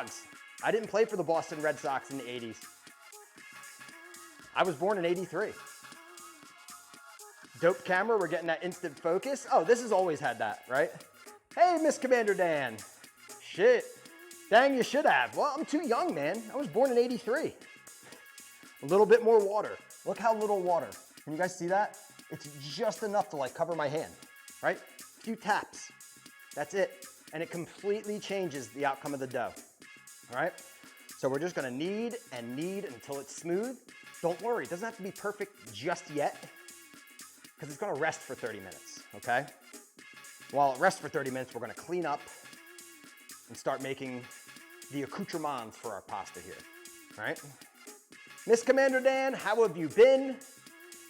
Dogs. I didn't play for the Boston Red Sox in the 80s. I was born in 83. Dope camera, we're getting that instant focus. Oh, this has always had that, right? Hey, Miss Commander Dan. Shit. Dang, you should have. Well, I'm too young, man. I was born in 83. A little bit more water. Look how little water. Can you guys see that? It's just enough to like cover my hand, right? A few taps. That's it. And it completely changes the outcome of the dough, all right? So we're just gonna knead and knead until it's smooth. Don't worry, it doesn't have to be perfect just yet because it's gonna rest for 30 minutes, okay? While it rests for 30 minutes, we're gonna clean up and start making the accoutrements for our pasta here, all right? Miss Commander Dan, how have you been?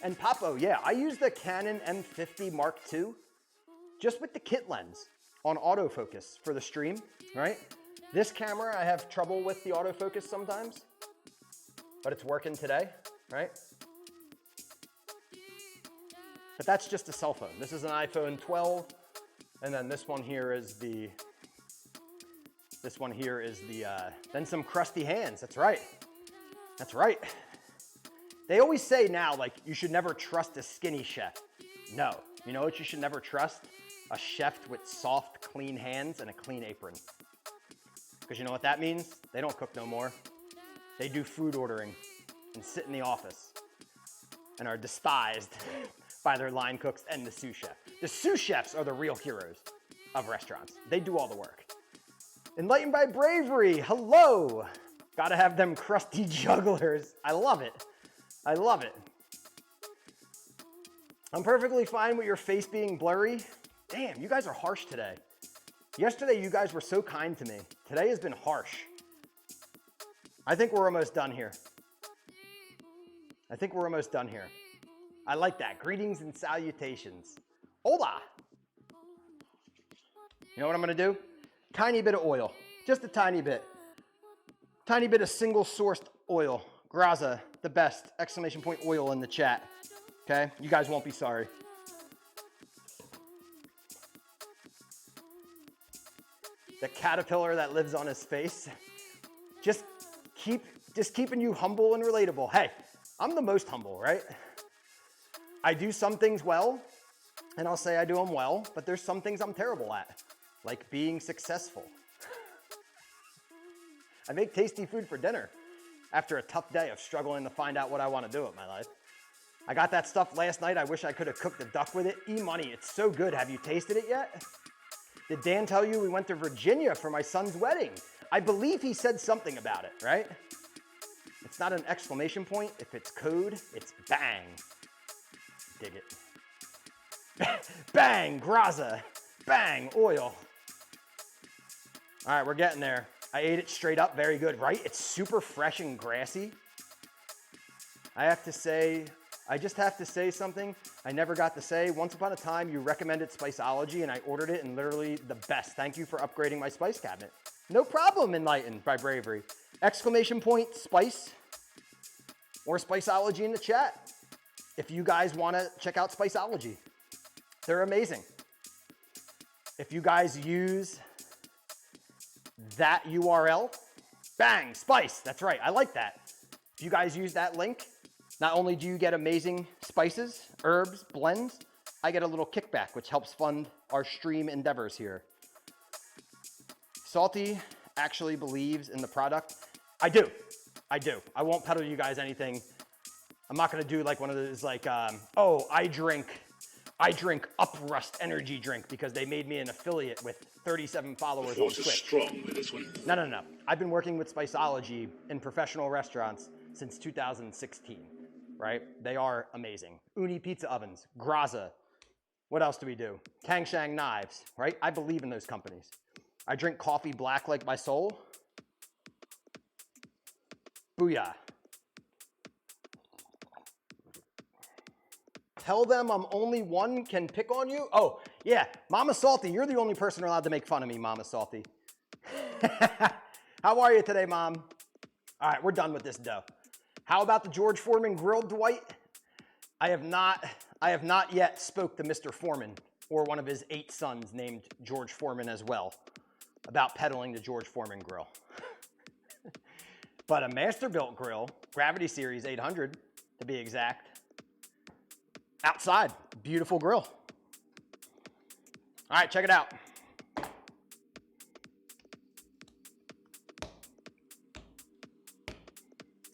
And Papo, yeah, I use the Canon M50 Mark II just with the kit lens on autofocus for the stream, right? This camera, I have trouble with the autofocus sometimes, but it's working today, right? But that's just a cell phone. This is an iPhone 12, and then this one here is the, then some crusty hands, that's right. That's right. They always say now, like, you should never trust a skinny chef. No, you know what you should never trust? A chef with soft, clean hands and a clean apron. Because you know what that means? They don't cook no more. They do food ordering and sit in the office and are despised by their line cooks and the sous chef. The sous chefs are the real heroes of restaurants. They do all the work. Enlightened by Bravery, hello. Gotta have them crusty jugglers. I love it. I love it. I'm perfectly fine with your face being blurry. Damn, you guys are harsh today. Yesterday, you guys were so kind to me. Today has been harsh. I think we're almost done here. I think we're almost done here. I like that. Greetings and salutations. Hola. You know what I'm gonna do? Tiny bit of oil, just a tiny bit. Tiny bit of single sourced oil. Graza, the best, exclamation point oil in the chat. Okay, you guys won't be sorry. The caterpillar that lives on his face. Just keeping you humble and relatable. Hey, I'm the most humble, right? I do some things well, and I'll say I do them well, but there's some things I'm terrible at, like being successful. I make tasty food for dinner after a tough day of struggling to find out what I want to do with my life. I got that stuff last night. I wish I could have cooked a duck with it. E-money, it's so good. Have you tasted it yet? Did Dan tell you we went to Virginia for my son's wedding? I believe he said something about it, right? It's not an exclamation point. If it's code, it's bang. Dig it. Bang, Graza. Bang, oil. All right, we're getting there. I ate it straight up, very good, right? It's super fresh and grassy. I just have to say something I never got to say. Once upon a time, you recommended Spiceology and I ordered it and literally the best. Thank you for upgrading my spice cabinet. No problem, Enlightened by Bravery. Exclamation point, spice, or Spiceology in the chat. If you guys wanna check out Spiceology, they're amazing. If you guys use that URL, bang, spice, that's right, I like that. If you guys use that link, not only do you get amazing spices, herbs, blends, I get a little kickback, which helps fund our stream endeavors here. Salty actually believes in the product. I do. I won't peddle you guys anything. I'm not gonna do like one of those like, oh, I drink Uprust energy drink because they made me an affiliate with 37 followers on Twitch. Strong with this one. No. I've been working with Spiceology in professional restaurants since 2016, right? They are amazing. Uni pizza ovens, Graza. What else do we do? Kang Shang knives, right? I believe in those companies. I drink coffee black like my soul. Booyah. Tell them I'm only one can pick on you? Oh, yeah, Mama Salty, you're the only person allowed to make fun of me, Mama Salty. How are you today, Mom? All right, we're done with this dough. How about the George Foreman grill, Dwight? I have not yet spoke to Mr. Foreman or one of his 8 sons named George Foreman as well about peddling the George Foreman grill. But a Masterbuilt grill, Gravity Series 800 to be exact, outside, beautiful grill. All right, check it out.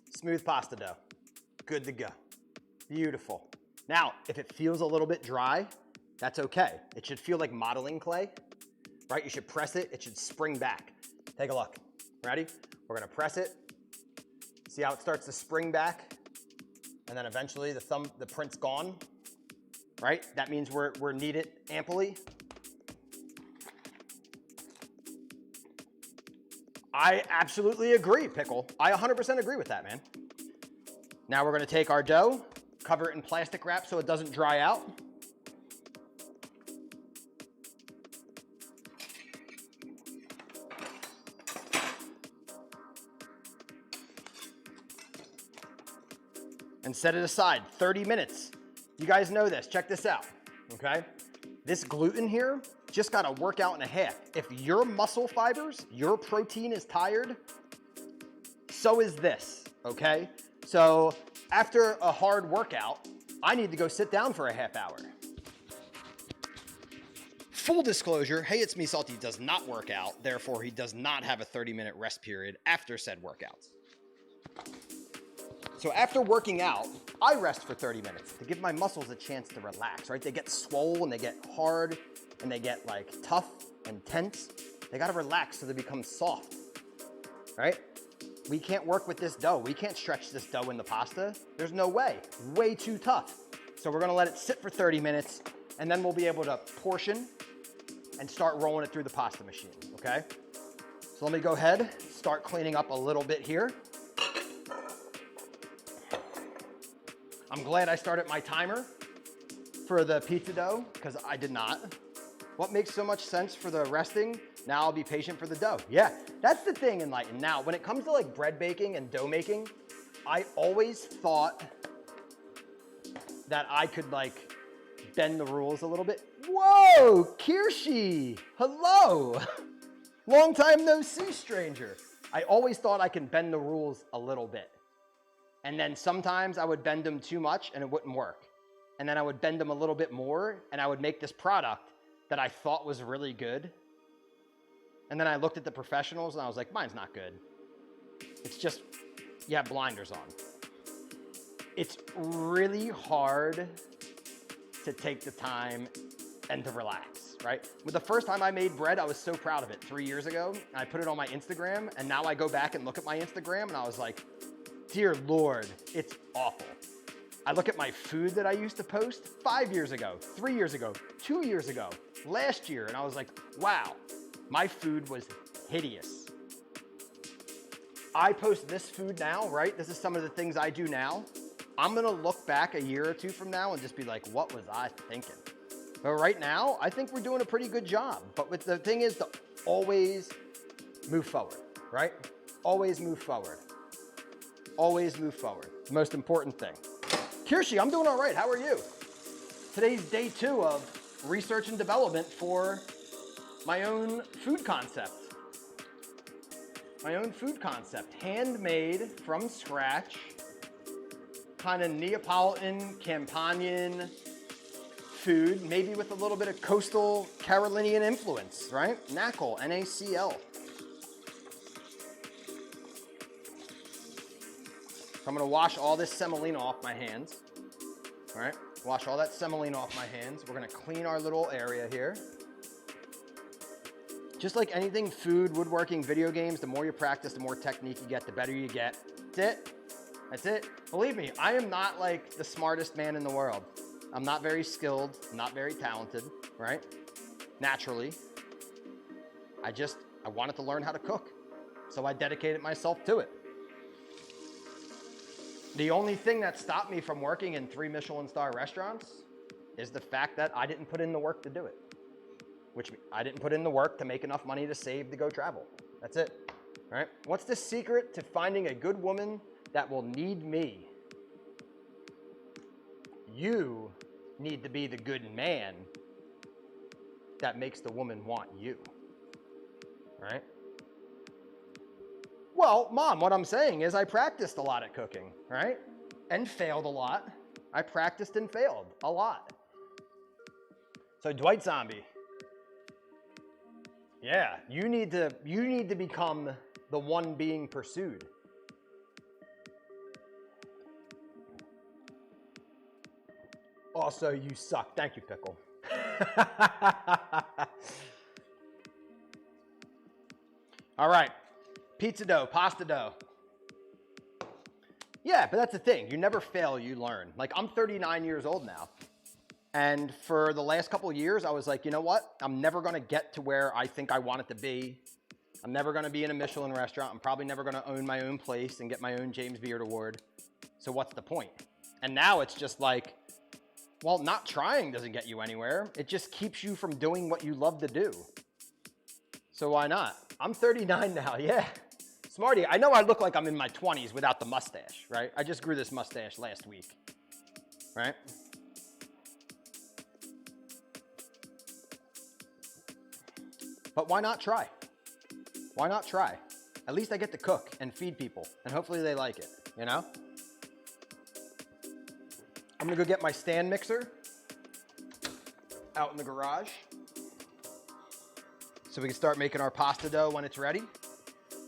Smooth pasta dough, good to go. Beautiful. Now, if it feels a little bit dry, that's okay. It should feel like modeling clay, right? You should press it, it should spring back. Take a look. Ready? We're gonna press it. See how it starts to spring back? And then eventually the print's gone, right? That means we're kneaded amply. I absolutely agree, Pickle. I 100% agree with that, man. Now we're gonna take our dough, cover it in plastic wrap so it doesn't dry out. And set it aside, 30 minutes. You guys know this, check this out, okay? This gluten here just got a workout and a half. If your muscle fibers, your protein is tired, so is this, okay? So after a hard workout, I need to go sit down for a half hour. Full disclosure, Hey It's Me Salty does not work out, therefore he does not have a 30-minute rest period after said workouts. So after working out, I rest for 30 minutes to give my muscles a chance to relax, right? They get swole and they get hard and they get like tough and tense. They gotta relax so they become soft, right? We can't work with this dough. We can't stretch this dough in the pasta. There's no way, way too tough. So we're gonna let it sit for 30 minutes and then we'll be able to portion and start rolling it through the pasta machine, okay? So let me go ahead, start cleaning up a little bit here. I'm glad I started my timer for the pizza dough because I did not. What makes so much sense for the resting? Now I'll be patient for the dough. Yeah, that's the thing, Enlighten. Now, when it comes to like bread baking and dough making, I always thought that I could like bend the rules a little bit. Whoa, Kirshi, hello. Long time no see, stranger. I always thought I can bend the rules a little bit. And then sometimes I would bend them too much and it wouldn't work. And then I would bend them a little bit more and I would make this product that I thought was really good. And then I looked at the professionals and I was like, mine's not good. It's just, you have blinders on. It's really hard to take the time and to relax, right? With the first time I made bread, I was so proud of it 3 years ago. I put it on my Instagram and now I go back and look at my Instagram and I was like, dear Lord, it's awful. I look at my food that I used to post 5 years ago, 3 years ago, 2 years ago, last year, and I was like, wow, my food was hideous. I post this food now, right? This is some of the things I do now. I'm gonna look back a year or two from now and just be like, what was I thinking? But right now, I think we're doing a pretty good job. But the thing is to always move forward, right? Always move forward. Always move forward. The most important thing. Kirshi, I'm doing all right. How are you? Today's day 2 of research and development for my own food concept. My own food concept. Handmade from scratch. Kind of Neapolitan, Campanian food, maybe with a little bit of coastal Carolinian influence, right? NACL, N-A-C-L. I'm gonna wash all this semolina off my hands. All right, wash all that semolina off my hands. We're gonna clean our little area here. Just like anything, food, woodworking, video games, the more you practice, the more technique you get, the better you get. That's it. That's it. Believe me, I am not like the smartest man in the world. I'm not very skilled, not very talented, right? Naturally. I wanted to learn how to cook. So I dedicated myself to it. The only thing that stopped me from working in 3 Michelin star restaurants is the fact that I didn't put in the work to do it. Which I didn't put in the work to make enough money to save to go travel. That's it, all right? What's the secret to finding a good woman that will need me? You need to be the good man that makes the woman want you, all right? Well, Mom, what I'm saying is I practiced a lot at cooking, right? And failed a lot. I practiced and failed a lot. So Dwight Zombie. Yeah, you need to become the one being pursued. Also, you suck. Thank you, Pickle. All right, pizza dough, pasta dough. Yeah, but that's the thing. You never fail, you learn. Like, I'm 39 years old now. And for the last couple of years, I was like, you know what? I'm never going to get to where I think I want it to be. I'm never going to be in a Michelin restaurant. I'm probably never going to own my own place and get my own James Beard Award. So what's the point? And now it's just like, well, not trying doesn't get you anywhere. It just keeps you from doing what you love to do. So why not? I'm 39 now, yeah. Smarty, I know I look like I'm in my 20s without the mustache, right? I just grew this mustache last week, right? But why not try? Why not try? At least I get to cook and feed people, and hopefully they like it, you know? I'm gonna go get my stand mixer out in the garage so we can start making our pasta dough when it's ready.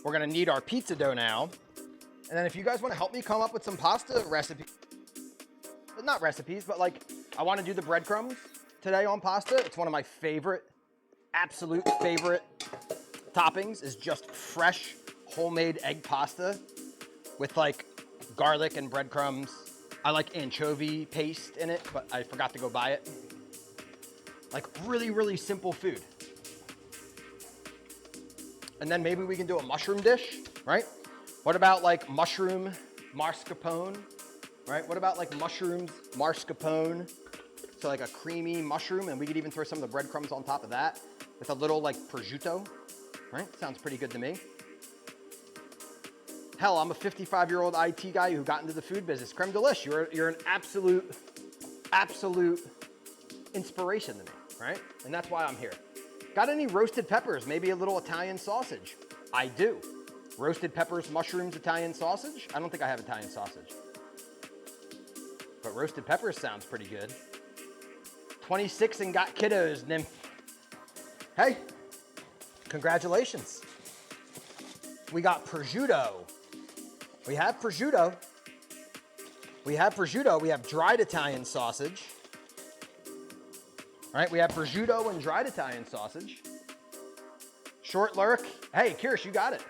We're gonna need our pizza dough now. And then if you guys wanna help me come up with some pasta recipes, not recipes, but like, I wanna do the breadcrumbs today on pasta. It's one of my favorite, absolute favorite toppings is just fresh homemade egg pasta with like garlic and breadcrumbs. I like anchovy paste in it, but I forgot to go buy it. Like really, really simple food. And then maybe we can do a mushroom dish, right? What about like mushroom mascarpone, right? What about like mushrooms mascarpone? So like a creamy mushroom, and we could even throw some of the breadcrumbs on top of that with a little like prosciutto, right? Sounds pretty good to me. Hell, I'm a 55-year-old IT guy who got into the food business. Creme Delish, you're an absolute inspiration to me, right? And that's why I'm here. Got any roasted peppers? Maybe a little Italian sausage? I do. Roasted peppers, mushrooms, Italian sausage? I don't think I have Italian sausage. But roasted peppers sounds pretty good. 26 and got kiddos, nymph. Hey, congratulations. We got prosciutto. We have prosciutto. We have prosciutto. We have dried Italian sausage. All right, we have prosciutto and dried Italian sausage. Short lurk. Hey, Kirsch, you got it.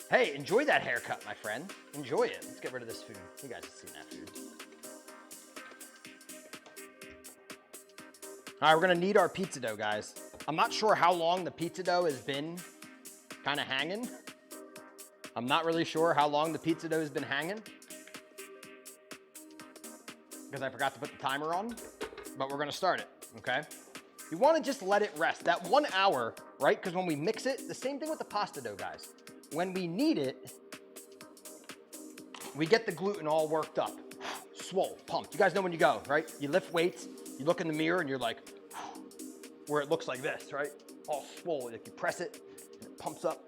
Hey, enjoy that haircut, my friend. Enjoy it. Let's get rid of this food. You guys have seen that food. All right, we're gonna knead our pizza dough, guys. I'm not sure how long the pizza dough has been kind of hanging. I'm not really sure how long the pizza dough has been hanging because I forgot to put the timer on, but we're gonna start it, okay? You wanna just let it rest. That 1 hour, right? Because when we mix it, the same thing with the pasta dough, guys. When we knead it, we get the gluten all worked up, swole, pumped. You guys know when you go, right? You lift weights, you look in the mirror and you're like, where it looks like this, right? All swole, like you press it and it pumps up,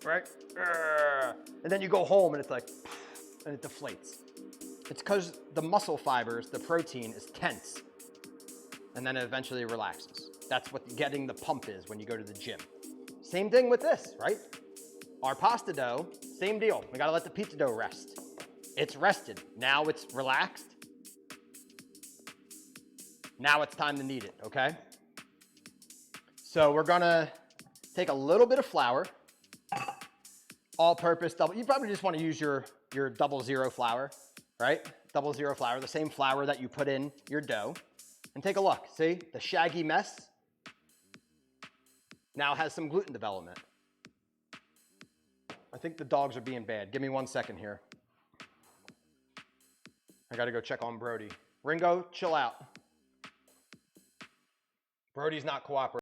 right? And then you go home and it's like, and it deflates. It's because the muscle fibers, the protein is tense and then it eventually relaxes. That's what getting the pump is when you go to the gym. Same thing with this, right? Our pasta dough, same deal. We gotta let the pizza dough rest. It's rested. Now it's relaxed. Now it's time to knead it, okay? So we're gonna take a little bit of flour, all-purpose double. You probably just wanna use your 00 flour, right? 00 flour, the same flour that you put in your dough. And take a look, see? The shaggy mess now has some gluten development. I think the dogs are being bad. Give me 1 second here. I gotta go check on Brody. Ringo, chill out. Brody's not cooperating.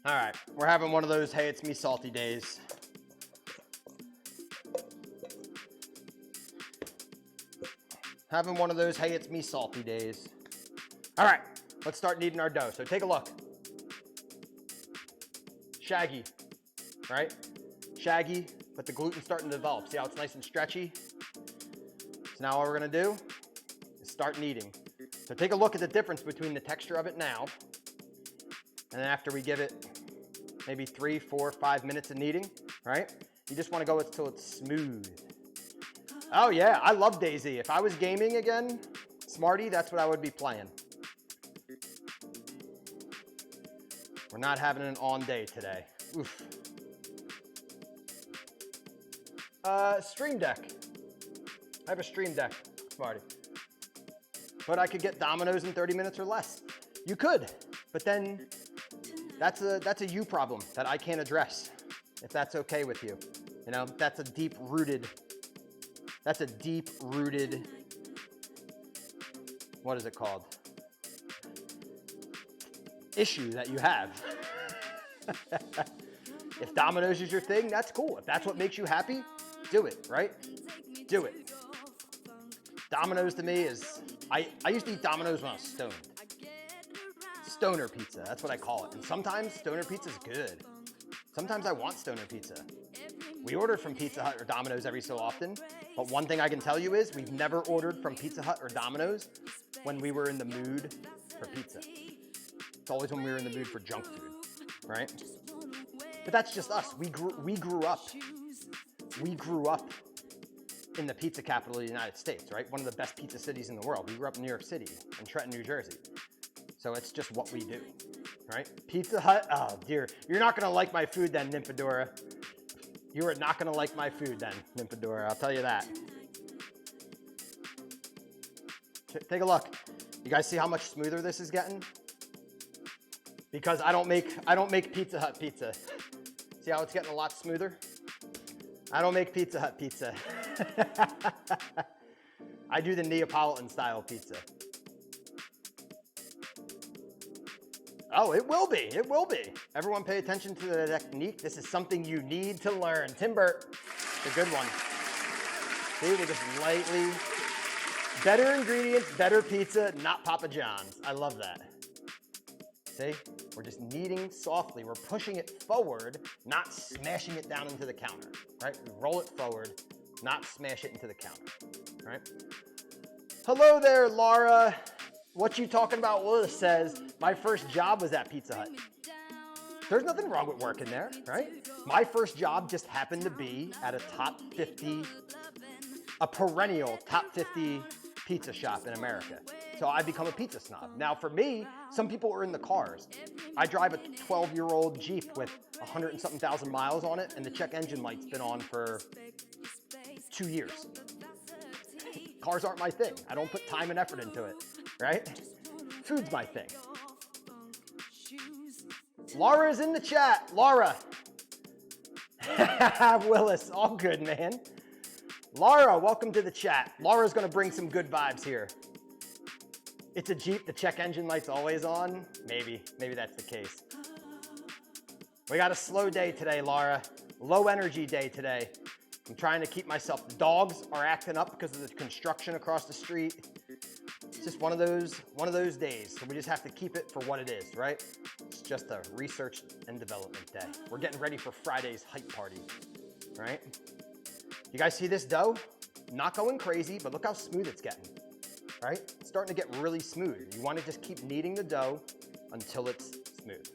All right, we're having one of those, hey, it's me salty days. Having one of those, hey, it's me salty days. All right, let's start kneading our dough. So take a look. Shaggy, right? Shaggy, but the gluten's starting to develop. See how it's nice and stretchy? So now what we're gonna do is start kneading. So take a look at the difference between the texture of it now, and then after we give it maybe 3, 4, 5 minutes of kneading, right? You just wanna go until it's smooth. Oh yeah, I love DayZ. If I was gaming again, Smarty, that's what I would be playing. We're not having an on day today. Oof. Stream Deck. I have a Stream Deck, Smarty. But I could get Domino's in 30 minutes or less. You could, but then that's a you problem that I can't address, if that's okay with you. You know, that's a deep-rooted, what is it called? Issue that you have. If Domino's is your thing, that's cool. If that's what makes you happy, do it, right? Do it. Domino's to me is, I used to eat Domino's when I was stoned. Stoner pizza, that's what I call it. And sometimes stoner pizza is good. Sometimes I want stoner pizza. We order from Pizza Hut or Domino's every so often, but one thing I can tell you is we've never ordered from Pizza Hut or Domino's when we were in the mood for pizza. It's always when we were in the mood for junk food, right? But that's just us. We grew up in the pizza capital of the United States, right? One of the best pizza cities in the world. We grew up in New York City and Trenton, New Jersey. So it's just what we do, right? Pizza Hut, oh dear. You're not gonna like my food then, Nymphadora. You are not gonna like my food then, Nymphadora, I'll tell you that. Take a look. You guys see how much smoother this is getting? Because I don't make Pizza Hut pizza. See how it's getting a lot smoother? I don't make Pizza Hut pizza. I do the Neapolitan style pizza. Oh, it will be, it will be. Everyone pay attention to the technique. This is something you need to learn. Timbert, it's a good one. See, we're just lightly, better ingredients, better pizza, not Papa John's. I love that. See, we're just kneading softly. We're pushing it forward, not smashing it down into the counter, right? We roll it forward, not smash it into the counter, right? Hello there, Laura. What you talking about? Willis says, my first job was at Pizza Hut. There's nothing wrong with working there, right? My first job just happened to be at a top 50, a perennial top 50 pizza shop in America. So I become a pizza snob. Now for me, some people are in the cars. I drive a 12-year-old Jeep with 100 and something thousand miles on it, and the check engine light's been on for 2 years. Cars aren't my thing. I don't put time and effort into it, right? Food's my thing. Laura's in the chat. Laura. Willis, all good, man. Laura, welcome to the chat. Laura's gonna bring some good vibes here. It's a Jeep, the check engine light's always on. Maybe that's the case. We got a slow day today, Laura. Low energy day today. I'm trying to keep myself, the dogs are acting up because of the construction across the street. It's just one of those days. So we just have to keep it for what it is, right? It's just a research and development day. We're getting ready for Friday's hype party, right? You guys see this dough? Not going crazy, but look how smooth it's getting, right? It's starting to get really smooth. You want to just keep kneading the dough until it's smooth.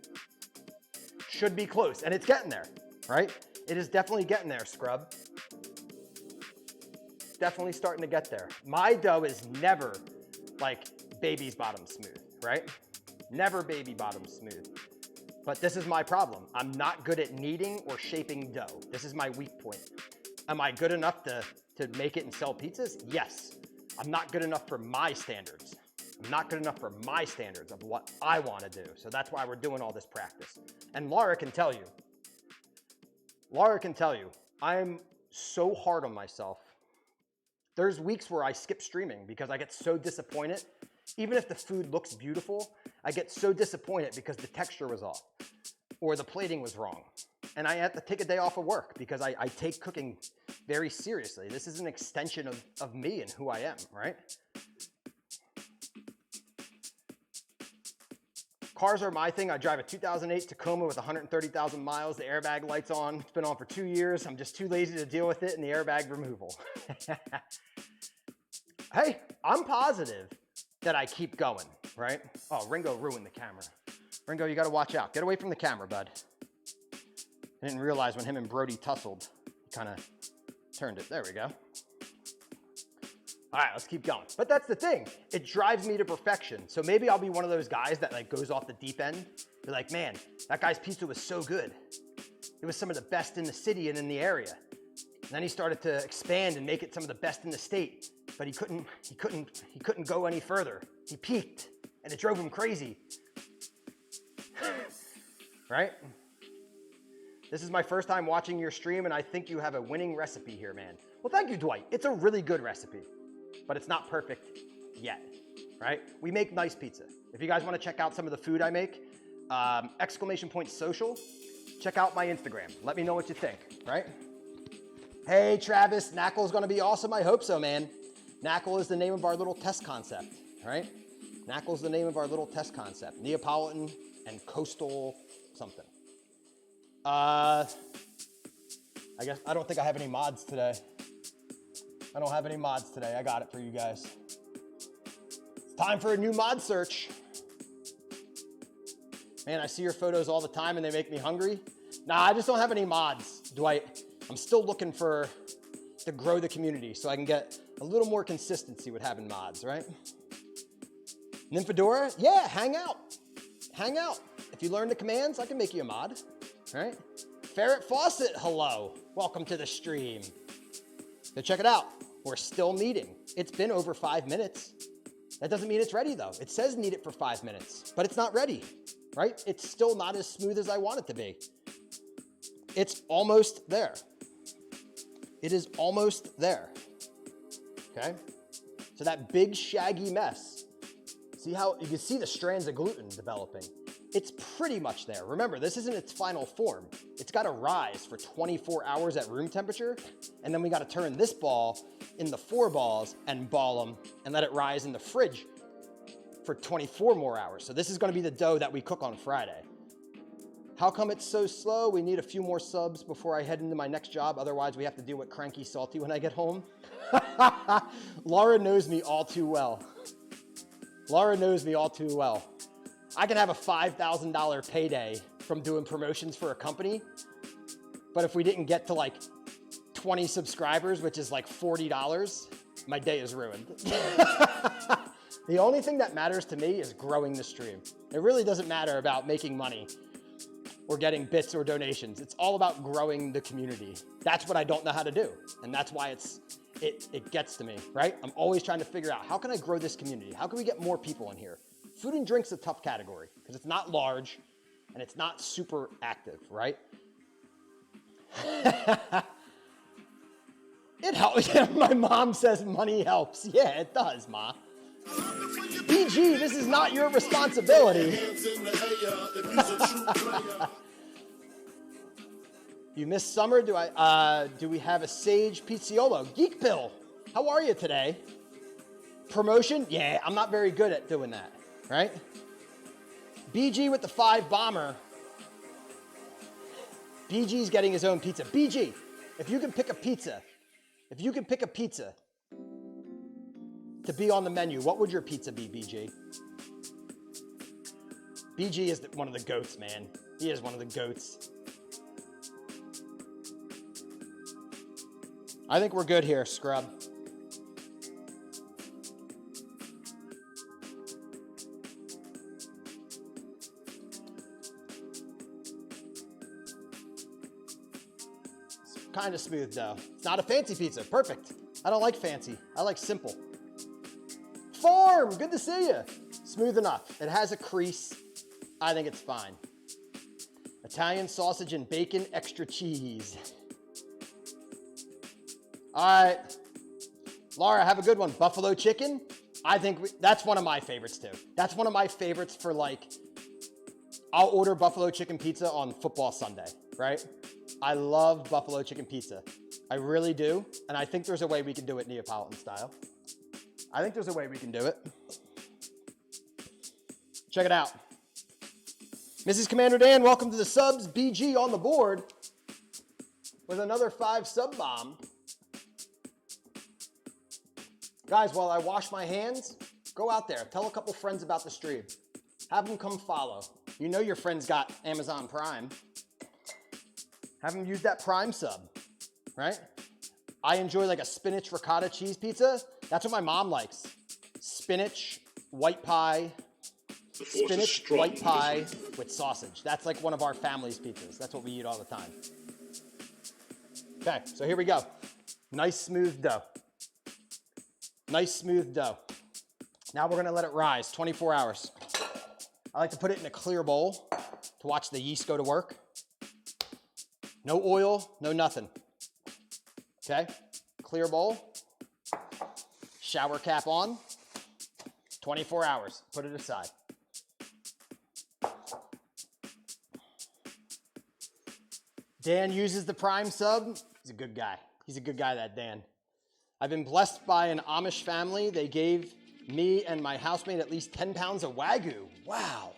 Should be close, and it's getting there, right? It is definitely getting there, scrub. Definitely starting to get there. My dough is never like baby's bottom smooth, right? Never baby bottom smooth. But this is my problem. I'm not good at kneading or shaping dough. This is my weak point. Am I good enough to make it and sell pizzas? Yes. I'm not good enough for my standards. I'm not good enough for my standards of what I want to do. So that's why we're doing all this practice. And Laura can tell you. Laura can tell you, I'm so hard on myself. There's weeks where I skip streaming because I get so disappointed. Even if the food looks beautiful, I get so disappointed because the texture was off. or the plating was wrong. And I had to take a day off of work because I take cooking very seriously. This is an extension of me and who I am, right? Cars are my thing. I drive a 2008 Tacoma with 130,000 miles. The airbag light's on. It's been on for 2 years. I'm just too lazy to deal with it and the airbag removal. Hey, I'm positive that I keep going, right? Oh, Ringo ruined the camera. Ringo, you got to watch out. Get away from the camera, bud. I didn't realize when him and Brody tussled, he kind of turned it. There we go. All right, let's keep going. But that's the thing. It drives me to perfection. So maybe I'll be one of those guys that like goes off the deep end. You're like, man, that guy's pizza was so good. It was some of the best in the city and in the area. And then he started to expand and make it some of the best in the state. But he couldn't go any further. He peaked and it drove him crazy. Right? This is my first time watching your stream and I think you have a winning recipe here, man. Well, thank you, Dwight. It's a really good recipe, but it's not perfect yet, right? We make nice pizza. If you guys want to check out some of the food I make, !social, check out my Instagram. Let me know what you think, right? Hey, Travis, Knackle's gonna be awesome. I hope so, man. Knackle is the name of our little test concept, right? Knackle's the name of our little test concept. Neapolitan and coastal something. I guess I don't think I have any mods today. I don't have any mods today. I got it for you guys. It's time for a new mod search. Man, I see your photos all the time and they make me hungry. Nah, I just don't have any mods, Dwight. I'm still looking to grow the community so I can get a little more consistency with having mods, right? Nymphadora, yeah, hang out. Hang out. If you learn the commands, I can make you a mod, right? Ferret Faucet, hello. Welcome to the stream. So check it out. We're still meeting. It's been over 5 minutes. That doesn't mean it's ready though. It says need it for 5 minutes, but it's not ready, right? It's still not as smooth as I want it to be. It's almost there. It is almost there, okay? So that big shaggy mess, see how, you can see the strands of gluten developing. It's pretty much there. Remember, this isn't its final form. It's gotta rise for 24 hours at room temperature, and then we gotta turn this ball into 4 balls and ball them and let it rise in the fridge for 24 more hours. So this is gonna be the dough that we cook on Friday. How come it's so slow? We need a few more subs before I head into my next job. Otherwise, we have to deal with Cranky Salty when I get home. Laura knows me all too well. Laura knows me all too well. I can have a $5,000 payday from doing promotions for a company, but if we didn't get to like 20 subscribers, which is like $40, my day is ruined. The only thing that matters to me is growing the stream. It really doesn't matter about making money or getting bits or donations. It's all about growing the community. That's what I don't know how to do. And that's why it gets to me, right? I'm always trying to figure out, how can I grow this community? How can we get more people in here? Food and drink's a tough category because it's not large and it's not super active, right? It helps. My mom says money helps. Yeah, it does, Ma. BG, this is not your responsibility. You missed summer? Do we have a Sage Pizziolo? Geek Bill, how are you today? Promotion? Yeah, I'm not very good at doing that, right? BG with the 5 bomber. BG's getting his own pizza. BG, if you can pick a pizza to be on the menu, what would your pizza be, BG? BG is one of the goats, man. He is one of the goats. I think we're good here, Scrub. It's kind of smooth dough. It's not a fancy pizza. Perfect. I don't like fancy. I like simple. Farm, good to see you. Smooth enough. It has a crease. I think it's fine. Italian sausage and bacon, extra cheese. All right. Laura, have a good one. Buffalo chicken. I think that's one of my favorites too. That's one of my favorites for like I'll order buffalo chicken pizza on football Sunday, right? I love buffalo chicken pizza. I really do. And I think there's a way we can do it Neapolitan style. I think there's a way we can do it. Check it out. Mrs. Commander Dan, welcome to the subs. BG on the board with another 5 sub bomb. Guys, while I wash my hands, go out there. Tell a couple friends about the stream. Have them come follow. You know your friend's got Amazon Prime. Have them use that Prime sub, right? I enjoy like a spinach ricotta cheese pizza. That's what my mom likes. Spinach, white pie, spinach, white pie with sausage. That's like one of our family's pizzas. That's what we eat all the time. Okay, so here we go. Nice smooth dough. Nice smooth dough. Now we're gonna let it rise 24 hours. I like to put it in a clear bowl to watch the yeast go to work. No oil, no nothing. Okay, clear bowl, shower cap on, 24 hours, put it aside. Dan uses the Prime sub. He's a good guy. He's a good guy, that Dan. I've been blessed by an Amish family. They gave me and my housemate at least 10 pounds of Wagyu. Wow,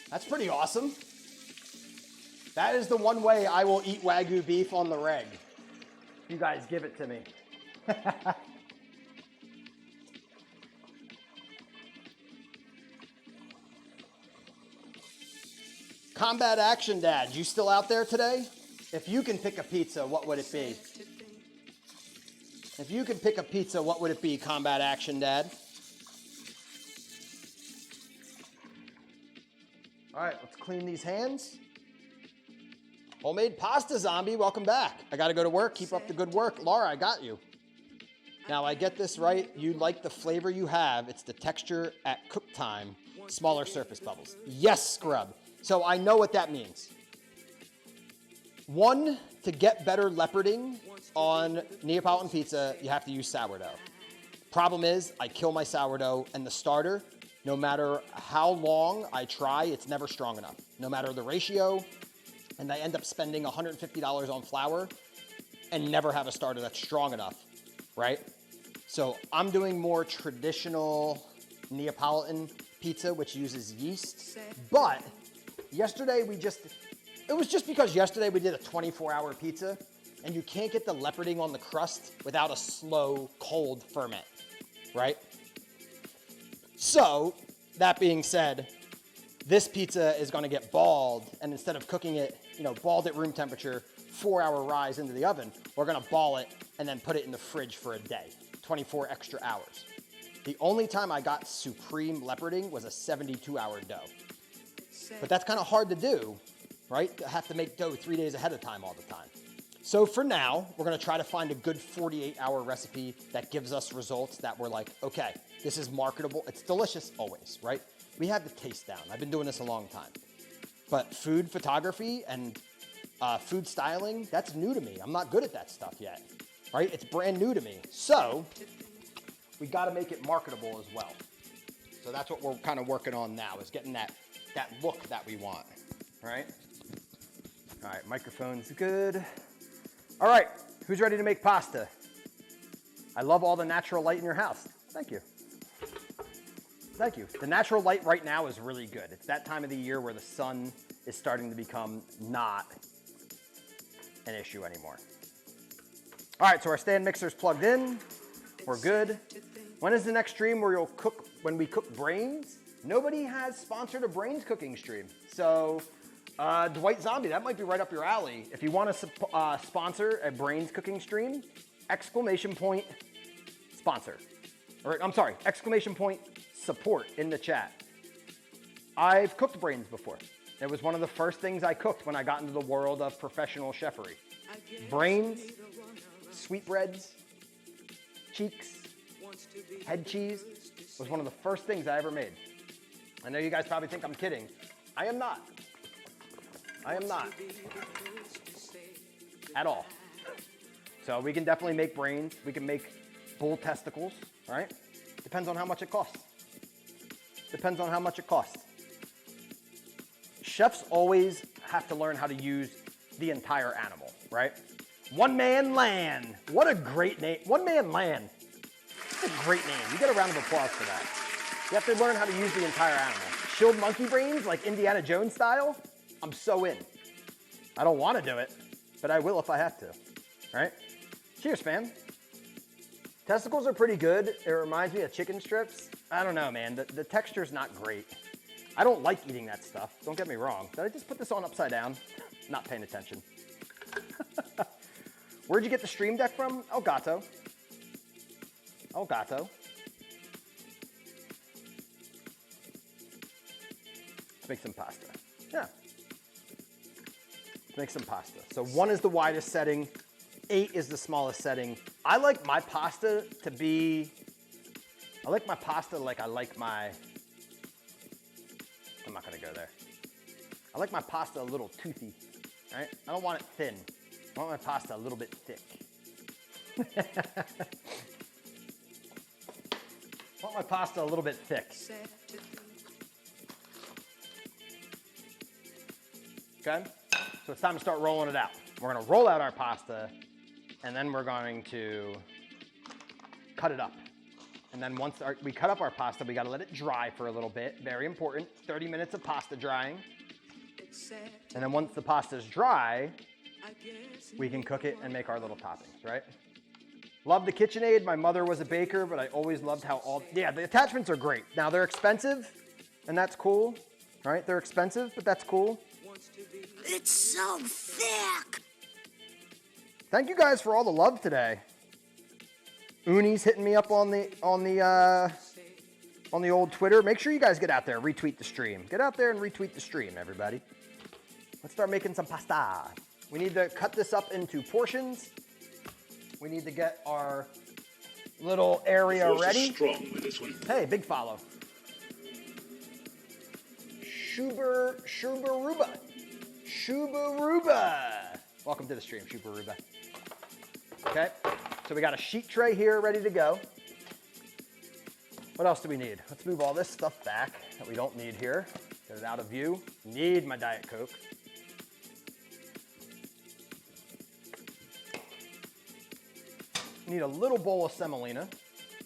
that's pretty awesome. That is the one way I will eat Wagyu beef on the reg. You guys give it to me. Combat Action Dad, you still out there today? If you can pick a pizza, what would it be? If you could pick a pizza, what would it be, Combat Action Dad? All right, let's clean these hands. Homemade pasta zombie, welcome back. I gotta go to work, keep up the good work. Laura, I got you. Now I get this right, you like the flavor you have, it's the texture at cook time, smaller surface bubbles. Yes, Scrub. So I know what that means. One, to get better leoparding on Neapolitan pizza, you have to use sourdough. Problem is, I kill my sourdough and the starter, no matter how long I try, it's never strong enough. No matter the ratio, and I end up spending $150 on flour and never have a starter that's strong enough, right? So I'm doing more traditional Neapolitan pizza, which uses yeast. But yesterday it was just because yesterday we did a 24-hour pizza and you can't get the leoparding on the crust without a slow, cold ferment, right? So that being said, this pizza is gonna get balled, and instead of cooking it, balled at room temperature, 4-hour rise into the oven, we're gonna ball it and then put it in the fridge for a day, 24 extra hours. The only time I got supreme leoparding was a 72-hour dough. But that's kind of hard to do, right? To have to make dough 3 days ahead of time all the time. So for now, we're gonna try to find a good 48-hour recipe that gives us results that we're like, okay, this is marketable. It's delicious always, right? We have the taste down. I've been doing this a long time. But food photography and food styling, that's new to me. I'm not good at that stuff yet, right? It's brand new to me. So we gotta make it marketable as well. So that's what we're kind of working on now, is getting that look that we want, right? All right, microphone's good. All right, who's ready to make pasta? I love all the natural light in your house. Thank you. Thank you. The natural light right now is really good. It's that time of the year where the sun is starting to become not an issue anymore. All right, so our stand mixer's plugged in. We're good. When is the next stream where when we cook brains? Nobody has sponsored a brains cooking stream. So Dwight Zombie, that might be right up your alley. If you want to sponsor a brains cooking stream, !sponsor. Or I'm sorry, !support in the chat. I've cooked brains before. It was one of the first things I cooked when I got into the world of professional chefery. Brains, sweetbreads, cheeks, head cheese was one of the first things I ever made. I know you guys probably think I'm kidding. I am not. I am not. At all. So we can definitely make brains. We can make bull testicles, right? Depends on how much it costs. Depends on how much it costs. chefs always have to learn how to use the entire animal, right? One Man Land. What a great name. One Man Land. That's a great name. You get a round of applause for that. You have to learn how to use the entire animal. Chilled monkey brains, like Indiana Jones style, I'm so in. I don't want to do it, but I will if I have to. All right? Cheers, fam. Testicles are pretty good. It reminds me of chicken strips. I don't know, man. The texture's not great. I don't like eating that stuff. Don't get me wrong. Did I just put this on upside down? Not paying attention. Where'd you get the Stream Deck from? Elgato. Elgato. Let's make some pasta. Yeah. Let's make some pasta. So 1 is the widest setting. 8 is the smallest setting. I like my pasta to be, like my, I'm not gonna go there. I like my pasta a little toothy, right? I don't want it thin. I want my pasta a little bit thick. I want my pasta a little bit thick. Okay, so it's time to start rolling it out. We're gonna roll out our pasta, and then we're going to cut it up. And then once we cut up our pasta, we gotta let it dry for a little bit. Very important, 30 minutes of pasta drying. And then once the pasta's dry, we can cook it and make our little toppings, right? Love the KitchenAid. My mother was a baker, but I always loved how the attachments are great. Now they're expensive, and that's cool, right? They're expensive, but that's cool. It's so thick. Thank you guys for all the love today. Uni's hitting me up on the old Twitter. Make sure you guys get out there, retweet the stream. Get out there and retweet the stream, everybody. Let's start making some pasta. We need to cut this up into portions. We need to get our little area ready. Strong with this one. Hey, big follow. Shubaruba. Welcome to the stream, Shubaruba. Okay, so we got a sheet tray here ready to go. What else do we need? Let's move all this stuff back that we don't need here. Get it out of view. Need my Diet Coke. Need a little bowl of semolina.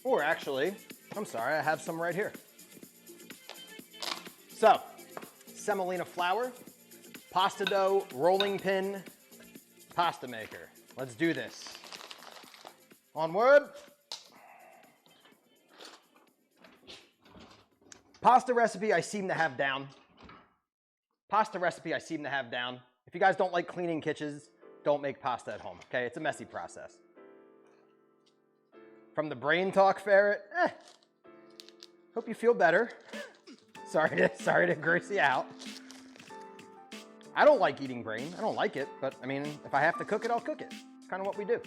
Or actually, I'm sorry, I have some right here. So, semolina flour, pasta dough, rolling pin, pasta maker. Let's do this. Onward. Pasta recipe I seem to have down. If you guys don't like cleaning kitchens, don't make pasta at home, okay? It's a messy process. From the Brain Talk Ferret, hope you feel better. Sorry to gross you out. I don't like eating brain. I don't like it, but I mean, if I have to cook it, I'll cook it. It's kind of what we do.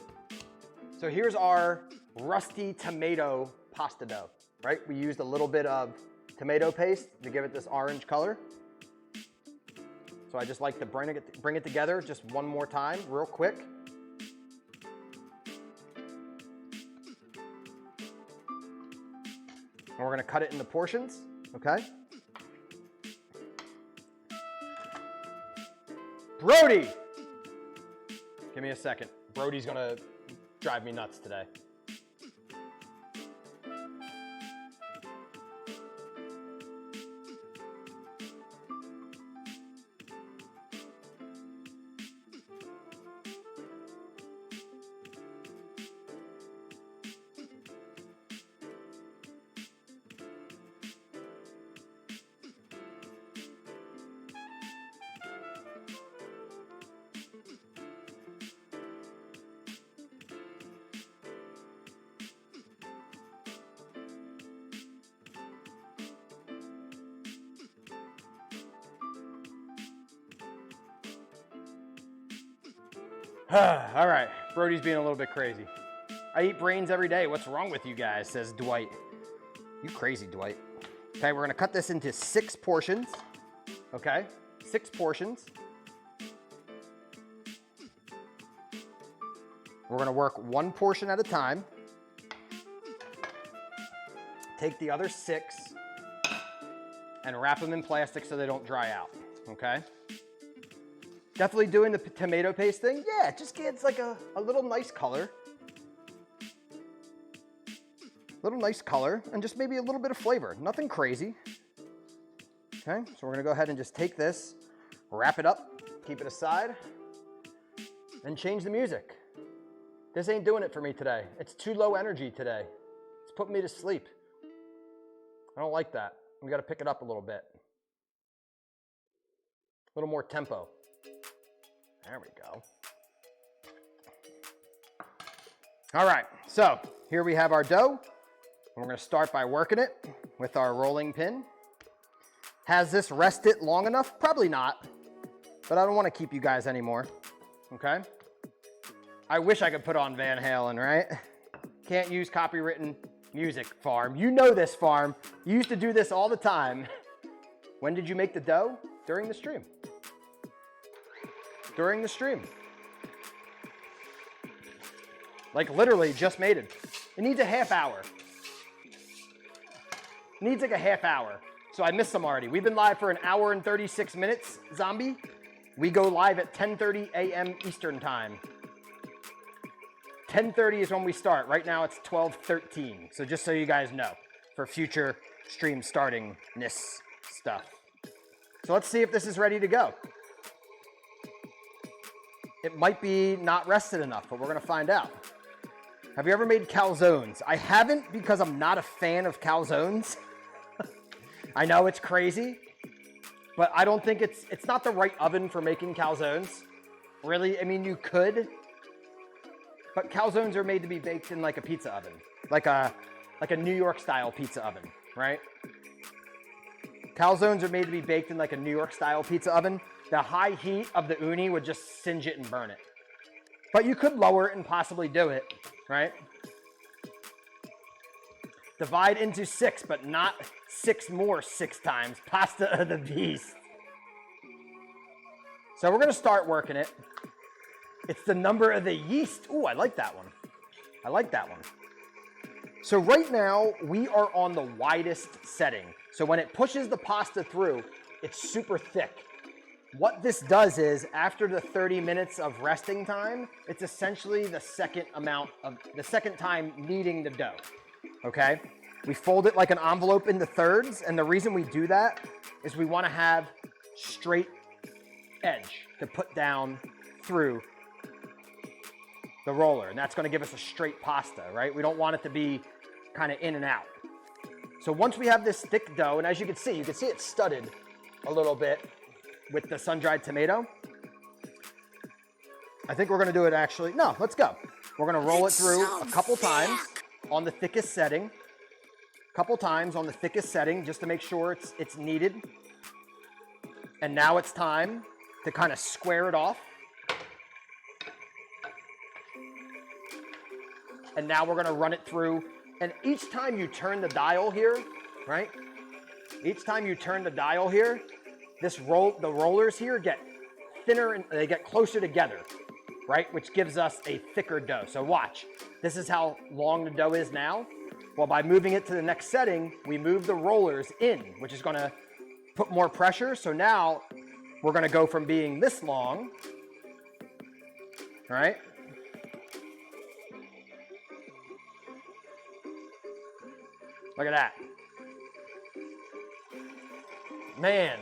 So here's our rusty tomato pasta dough, right? We used a little bit of tomato paste to give it this orange color. So I just like to bring it together just one more time, real quick. And we're gonna cut it into portions, okay? Brody! Give me a second. Brody's gonna drive me nuts today. All right, Brody's being a little bit crazy. I eat brains every day. What's wrong with you guys, says Dwight. You crazy, Dwight. Okay, we're gonna cut this into 6 portions. Okay, 6 portions. We're gonna work 1 portion at a time. Take the other 6 and wrap them in plastic so they don't dry out, okay? Definitely doing the tomato paste thing. Yeah, it just gives like a little nice color. Little nice color and just maybe a little bit of flavor. Nothing crazy. Okay, so we're gonna go ahead and just take this, wrap it up, keep it aside, and change the music. This ain't doing it for me today. It's too low energy today. It's putting me to sleep. I don't like that. We gotta pick it up a little bit. A little more tempo. There we go. All right, so here we have our dough. We're gonna start by working it with our rolling pin. Has this rested long enough? Probably not, but I don't wanna keep you guys anymore, okay? I wish I could put on Van Halen, right? Can't use copywritten music, Farm. You know this, Farm. You used to do this all the time. When did you make the dough? During the stream. During the stream. Like literally just made it. It needs a half hour. It needs like a half hour. So I missed some already. We've been live for an hour and 36 minutes, Zombie. We go live at 10:30 a.m. Eastern time. 10:30 is when we start. Right now it's 12:13. So just so you guys know, for future stream starting-ness stuff. So let's see if this is ready to go. It might be not rested enough, but we're gonna find out. Have you ever made calzones? I haven't because I'm not a fan of calzones. I know it's crazy, but I don't think it's not the right oven for making calzones. Really, I mean, you could, but calzones are made to be baked in like a pizza oven, like a New York style pizza oven, right? Calzones are made to be baked in like a New York style pizza oven. The high heat of the uni would just singe it and burn it. But you could lower it and possibly do it, right? Divide into 6, but not 6 more 6 times. Pasta of the beast. So we're gonna start working it. It's the number of the yeast. Ooh, I like that one. I like that one. So right now, we are on the widest setting. So when it pushes the pasta through, it's super thick. What this does is, after the 30 minutes of resting time, it's essentially the second time kneading the dough, okay? We fold it like an envelope into thirds, and the reason we do that is we wanna have straight edge to put down through the roller, and that's gonna give us a straight pasta, right? We don't want it to be kind of in and out. So once we have this thick dough, and as you can see it studded a little bit with the sun-dried tomato. I think we're gonna do it actually. No, let's go. We're gonna roll it through a couple times on the thickest setting. Just to make sure it's kneaded. And now it's time to kind of square it off. And now we're gonna run it through. And each time you turn the dial here, right? Each time you turn the dial here, the rollers here get thinner and they get closer together, right? Which gives us a thicker dough. So watch, this is how long the dough is now. Well, by moving it to the next setting, we move the rollers in, which is gonna put more pressure. So now we're gonna go from being this long, all right? Look at that. Man.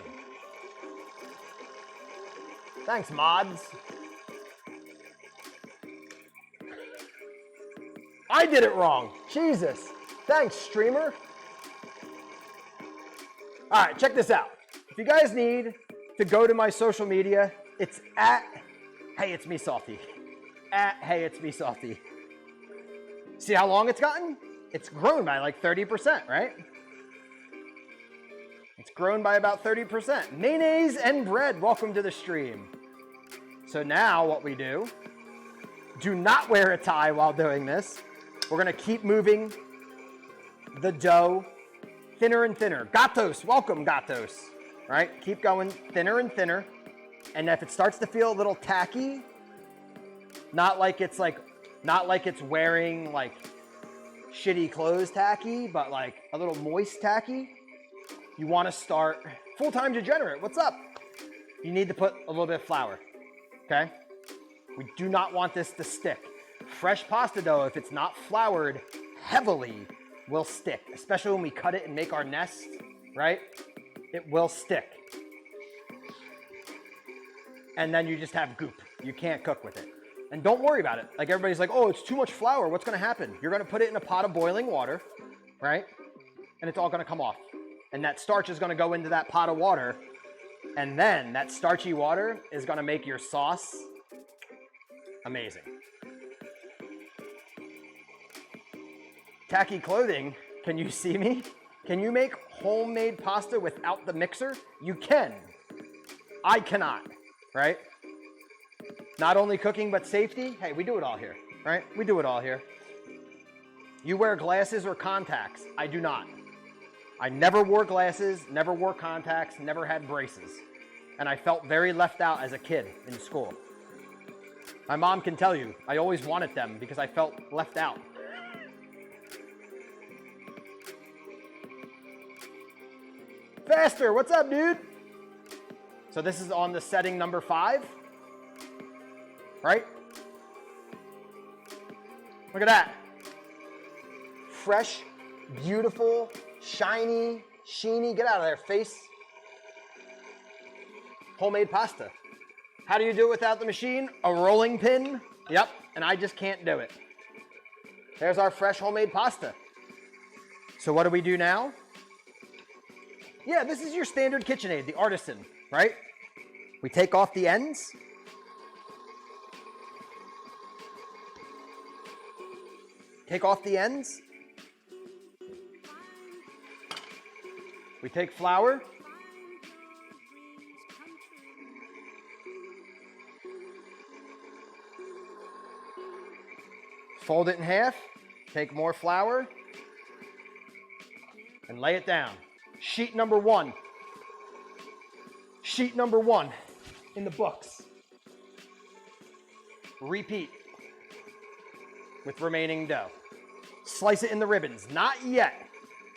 Thanks, mods. I did it wrong. Jesus. Thanks, streamer. All right, check this out. If you guys need to go to my social media, it's at Hey It's Me Salty. At Hey It's Me Salty. See how long it's gotten? It's grown by like 30%, right? It's grown by about 30%. Mayonnaise and bread, welcome to the stream. So now what we do not wear a tie while doing this. We're gonna keep moving the dough thinner and thinner. Gatos, welcome Gatos. Right, keep going thinner and thinner. And if it starts to feel a little tacky, not like it's wearing like shitty clothes tacky, but like a little moist tacky, you want to start full-time degenerate. What's up? you need to put a little bit of flour, okay? We do not want this to stick. Fresh pasta dough, if it's not floured heavily, will stick, especially when we cut it and make our nest, right? It will stick. And then you just have goop. You can't cook with it. And don't worry about it. Like everybody's like, oh, it's too much flour. What's gonna happen? You're gonna put it in a pot of boiling water, right? And it's all gonna come off. And that starch is gonna go into that pot of water. And then that starchy water is gonna make your sauce amazing. Tacky Clothing, can you see me? Can you make homemade pasta without the mixer? You can. I cannot, right? Not only cooking, but safety. Hey, we do it all here, right? We do it all here. You wear glasses or contacts. I do not. I never wore glasses, never wore contacts, never had braces. And I felt very left out as a kid in school. My mom can tell you, I always wanted them because I felt left out. Faster, what's up, dude? So this is on the setting number 5, right? Look at that. Fresh, beautiful, shiny, sheeny, get out of there, face. Homemade pasta. How do you do it without the machine? A rolling pin? Yep, and I just can't do it. There's our fresh homemade pasta. So what do we do now? Yeah, this is your standard KitchenAid, the Artisan, right? We take off the ends. Take off the ends. We take flour. Fold it in half. Take more flour. And lay it down. Sheet number 1. Sheet number 1 in the books. Repeat with remaining dough. Slice it in the ribbons. Not yet.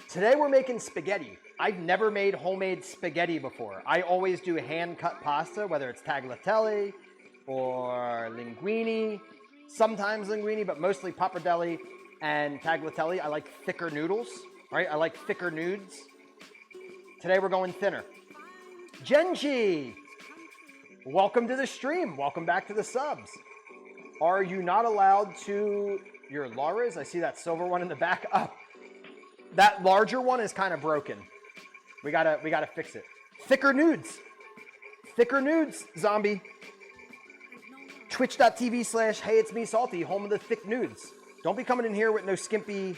Today we're making spaghetti. I've never made homemade spaghetti before. I always do hand-cut pasta, whether it's tagliatelle or linguine. Sometimes linguine, but mostly pappardelle and tagliatelle. I like thicker noodles, right? I like thicker nudes. Today we're going thinner. Genji, welcome to the stream. Welcome back to the subs. Are you not allowed to your Laura's? I see that silver one in the back. Oh, that larger one is kind of broken. We gotta fix it. Thicker nudes. Thicker nudes, zombie. Twitch.tv/hey it's me salty, home of the thick nudes. Don't be coming in here with no skimpy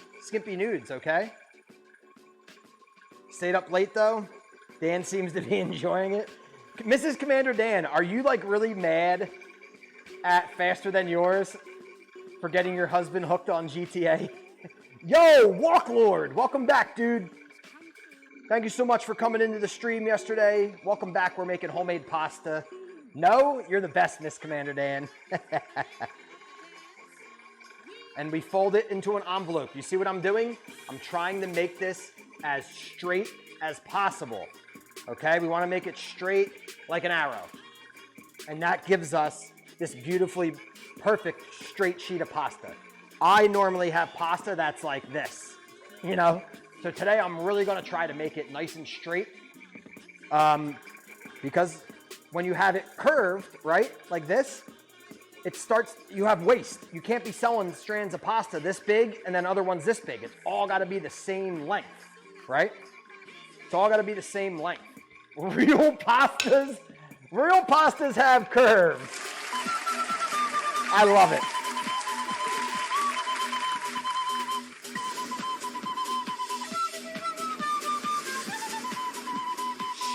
nudes, okay? Stayed up late though. Dan seems to be enjoying it. Mrs. Commander Dan, are you like really mad at Faster Than Yours for getting your husband hooked on GTA? Yo, Walklord, welcome back, dude. Thank you so much for coming into the stream yesterday. Welcome back. We're making homemade pasta. No, you're the best, Miss Commander Dan. And we fold it into an envelope. You see what I'm doing? I'm trying to make this as straight as possible. Okay, we want to make it straight like an arrow. And that gives us this beautifully perfect straight sheet of pasta. I normally have pasta that's like this, you know? So today I'm really going to try to make it nice and straight. Because when you have it curved, right, like this, you have waste. You can't be selling strands of pasta this big and then other ones this big. It's all got to be the same length, right? It's all got to be the same length. Real pastas have curves. I love it.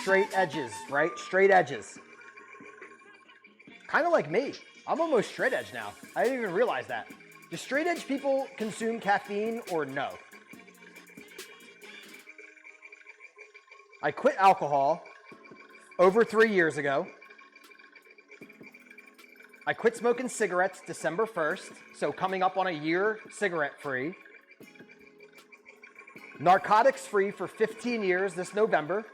Straight edges, right? Straight edges. Kind of like me. I'm almost straight edge now. I didn't even realize that. Do straight edge people consume caffeine or no? I quit alcohol over 3 years ago. I quit smoking cigarettes December 1st, so coming up on a year cigarette free. Narcotics free for 15 years this November.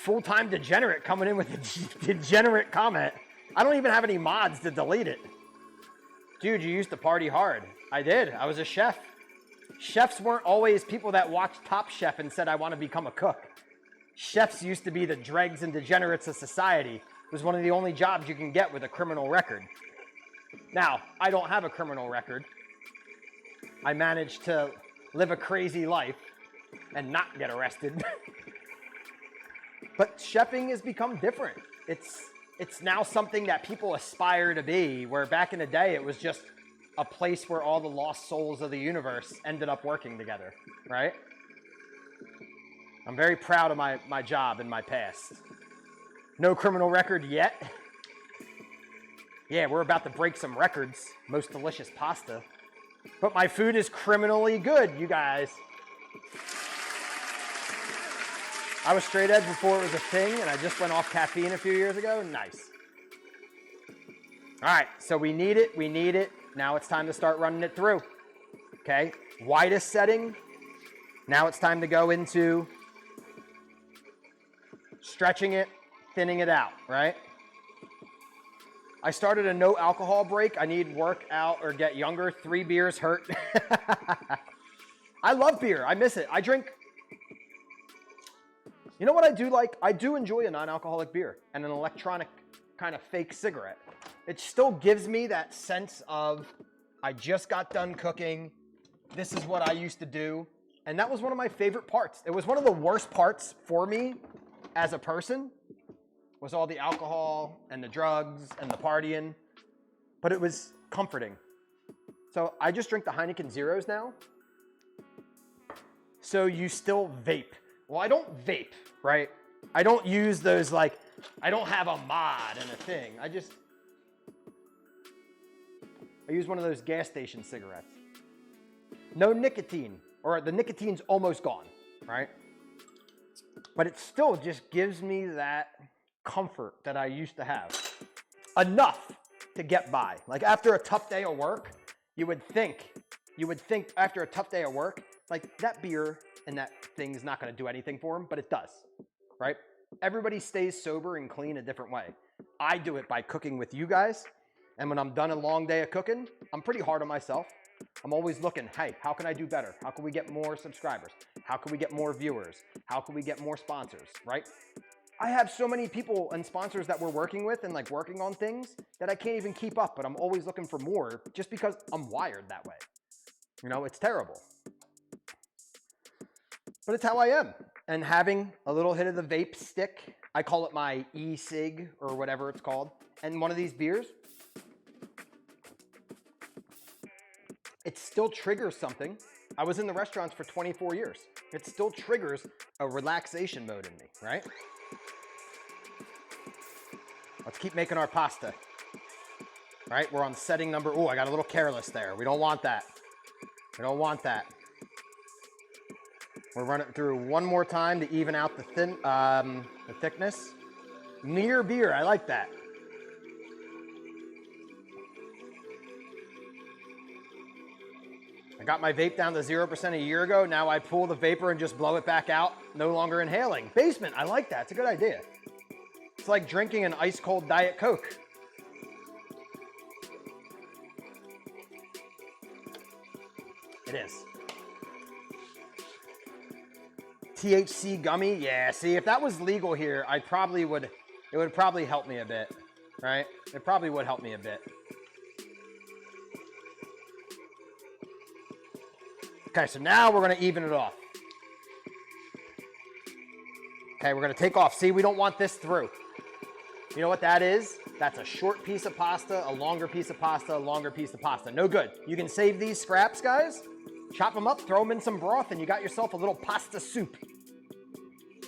full-time degenerate coming in with a degenerate comment. I don't even have any mods to delete it. Dude, you used to party hard. I did. I was a chef. Chefs weren't always people that watched Top Chef and said, I want to become a cook. Chefs used to be the dregs and degenerates of society. It was one of the only jobs you can get with a criminal record. Now, I don't have a criminal record. I managed to live a crazy life and not get arrested. But chefing has become different. It's now something that people aspire to be, where back in the day, it was just a place where all the lost souls of the universe ended up working together, right? I'm very proud of my job in my past. No criminal record yet. Yeah, we're about to break some records. Most delicious pasta. But my food is criminally good, you guys. I was straight edge before it was a thing, and I just went off caffeine a few years ago. Nice. All right, so we need it. Now it's time to start running it through. Okay, widest setting. Now it's time to go into stretching it, thinning it out, right? I started a no alcohol break. I need work out or get younger. 3 beers hurt. I love beer. I miss it. I drink. You know what I do like? I do enjoy a non-alcoholic beer and an electronic kind of fake cigarette. It still gives me that sense of, I just got done cooking. This is what I used to do. And that was one of my favorite parts. It was one of the worst parts for me as a person, was all the alcohol and the drugs and the partying. But it was comforting. So I just drink the Heineken Zeros now. So you still vape. Well, I don't vape, right? I don't use those, like, I don't have a mod and a thing. I use one of those gas station cigarettes. No nicotine, or the nicotine's almost gone, right? But it still just gives me that comfort that I used to have. Enough to get by. Like after a tough day of work, you would think after a tough day of work, like that beer and that thing is not going to do anything for him, but it does, right? Everybody stays sober and clean a different way. I do it by cooking with you guys. And when I'm done a long day of cooking, I'm pretty hard on myself. I'm always looking, hey, how can I do better? How can we get more subscribers? How can we get more viewers? How can we get more sponsors, right? I have so many people and sponsors that we're working with and like working on things that I can't even keep up, but I'm always looking for more just because I'm wired that way. You know, it's terrible. But it's how I am. And having a little hit of the vape stick, I call it my e-cig or whatever it's called, and one of these beers, it still triggers something. I was in the restaurants for 24 years. It still triggers a relaxation mode in me, right? Let's keep making our pasta. Right, we're on setting number, oh, I got a little careless there. We don't want that. We don't want that. We'll run it through one more time to even out the thickness. Near beer, I like that. I got my vape down to 0% a year ago. Now I pull the vapor and just blow it back out. No longer inhaling. Basement, I like that. It's a good idea. It's like drinking an ice cold Diet Coke. It is. THC gummy, yeah. See, if that was legal here, it would probably help me a bit, right? It probably would help me a bit. Okay, so now we're gonna even it off. Okay, we're gonna take off. See, we don't want this through. You know what that is? That's a short piece of pasta, a longer piece of pasta, a longer piece of pasta. No good. You can save these scraps, guys. Chop them up, throw them in some broth, and you got yourself a little pasta soup.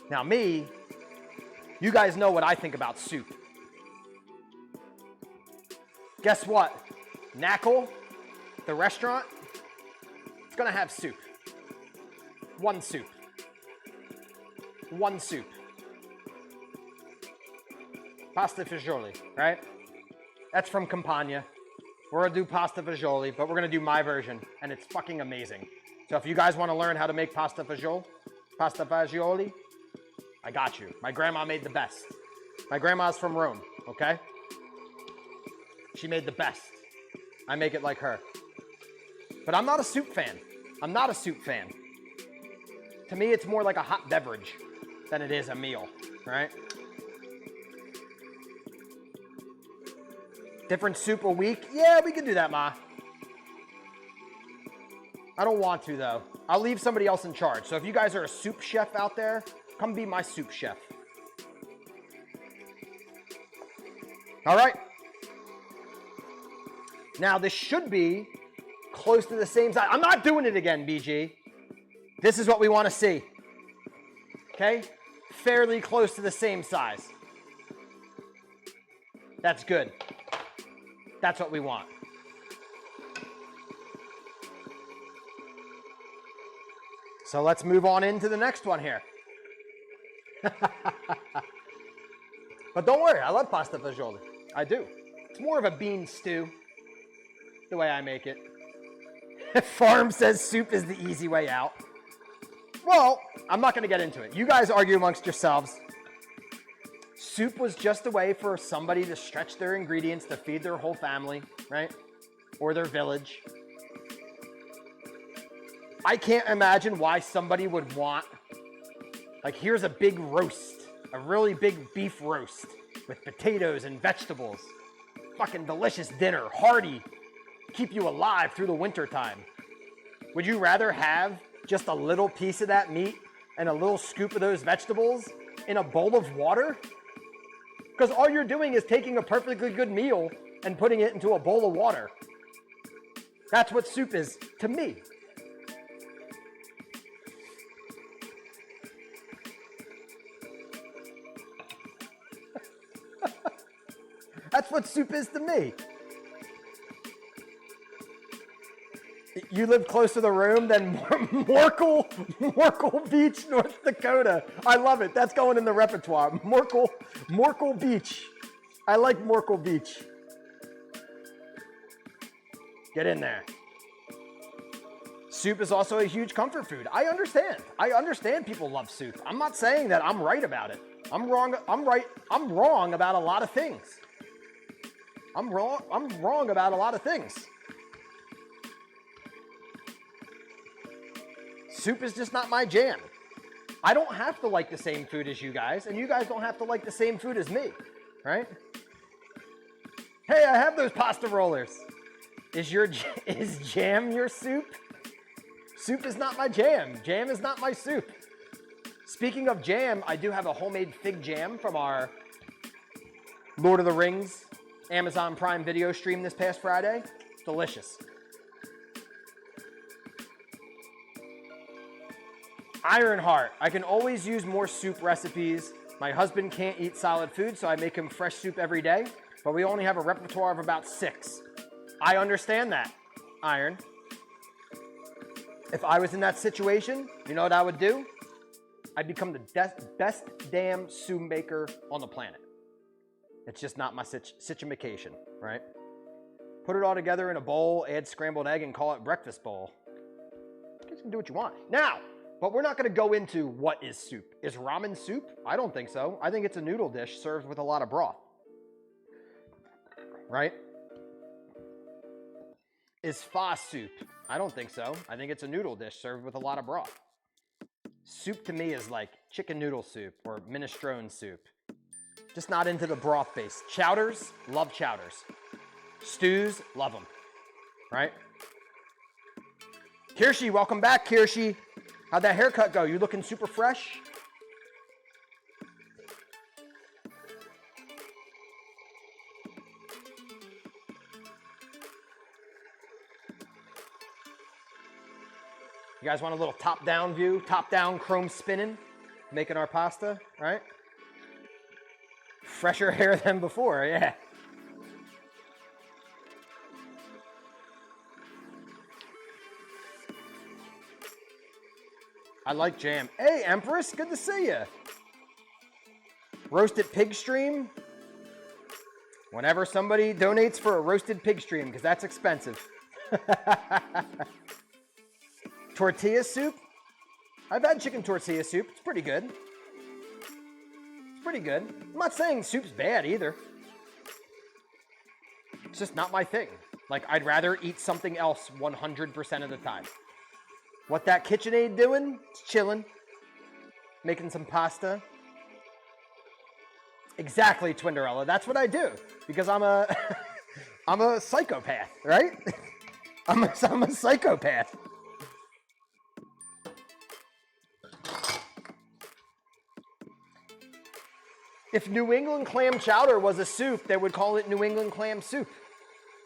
Now me, you guys know what I think about soup. Guess what? Knackle, the restaurant, it's gonna have soup. One soup. One soup. Pasta fagioli, right? That's from Campania. We're gonna do pasta fagioli, but we're gonna do my version, and it's fucking amazing. So if you guys wanna learn how to make pasta fagioli, I got you. My grandma made the best. My grandma's from Rome, okay? She made the best. I make it like her. But I'm not a soup fan. I'm not a soup fan. To me, it's more like a hot beverage than it is a meal, right? Different soup a week? Yeah, we can do that, Ma. I don't want to, though. I'll leave somebody else in charge. So if you guys are a soup chef out there, come be my soup chef. All right. Now, this should be close to the same size. I'm not doing it again, BG. This is what we want to see. Okay? Fairly close to the same size. That's good. That's what we want. So let's move on into the next one here. But don't worry, I love pasta fagioli. I do. It's more of a bean stew, the way I make it. Farm says soup is the easy way out. Well, I'm not going to get into it. You guys argue amongst yourselves. Soup was just a way for somebody to stretch their ingredients to feed their whole family, right? Or their village. I can't imagine why somebody would want, like, here's a big roast, a really big beef roast with potatoes and vegetables. Fucking delicious dinner, hearty, keep you alive through the winter time. Would you rather have just a little piece of that meat and a little scoop of those vegetables in a bowl of water? Because all you're doing is taking a perfectly good meal and putting it into a bowl of water. That's what soup is to me. That's what soup is to me. You live close to the room, then Morkel Beach, North Dakota. I love it. That's going in the repertoire. Morkel Beach. I like Morkel Beach. Get in there. Soup is also a huge comfort food. I understand. I understand people love soup. I'm not saying that I'm right about it. I'm wrong. I'm right. I'm wrong about a lot of things. I'm wrong about a lot of things. Soup is just not my jam. I don't have to like the same food as you guys, and you guys don't have to like the same food as me, right? Hey, I have those pasta rollers. Is jam your soup? Soup is not my jam. Jam is not my soup. Speaking of jam, I do have a homemade fig jam from our Lord of the Rings Amazon Prime Video stream this past Friday. Delicious. Ironheart. I can always use more soup recipes. My husband can't eat solid food, so I make him fresh soup every day, but we only have a repertoire of about 6. I understand that, Iron. If I was in that situation, you know what I would do? I'd become the best damn soup maker on the planet. It's just not my situation, right? Put it all together in a bowl, add scrambled egg, and call it breakfast bowl. You guys can do what you want. Now, but we're not going to go into what is soup. Is ramen soup? I don't think so. I think it's a noodle dish served with a lot of broth. Right? Is pho soup? I don't think so. I think it's a noodle dish served with a lot of broth. Soup to me is like chicken noodle soup or minestrone soup. Just not into the broth base. Chowders, love chowders. Stews, love them. Right? Kirshi, welcome back, Kirshi. How'd that haircut go? You looking super fresh? You guys want a little top-down view? Top-down chrome spinning? Making our pasta, right? Fresher hair than before, yeah. I like jam. Hey, Empress, good to see you. Roasted pig stream. Whenever somebody donates for a roasted pig stream, because that's expensive. Tortilla soup. I've had chicken tortilla soup. It's pretty good. pretty good. I'm not saying soup's bad either. It's just not my thing. Like, I'd rather eat something else 100% of the time. What that KitchenAid doing? It's chilling. Making some pasta. Exactly, Twinderella. That's what I do. Because I'm a I'm a psychopath, right? I'm a psychopath. If New England clam chowder was a soup, they would call it New England clam soup.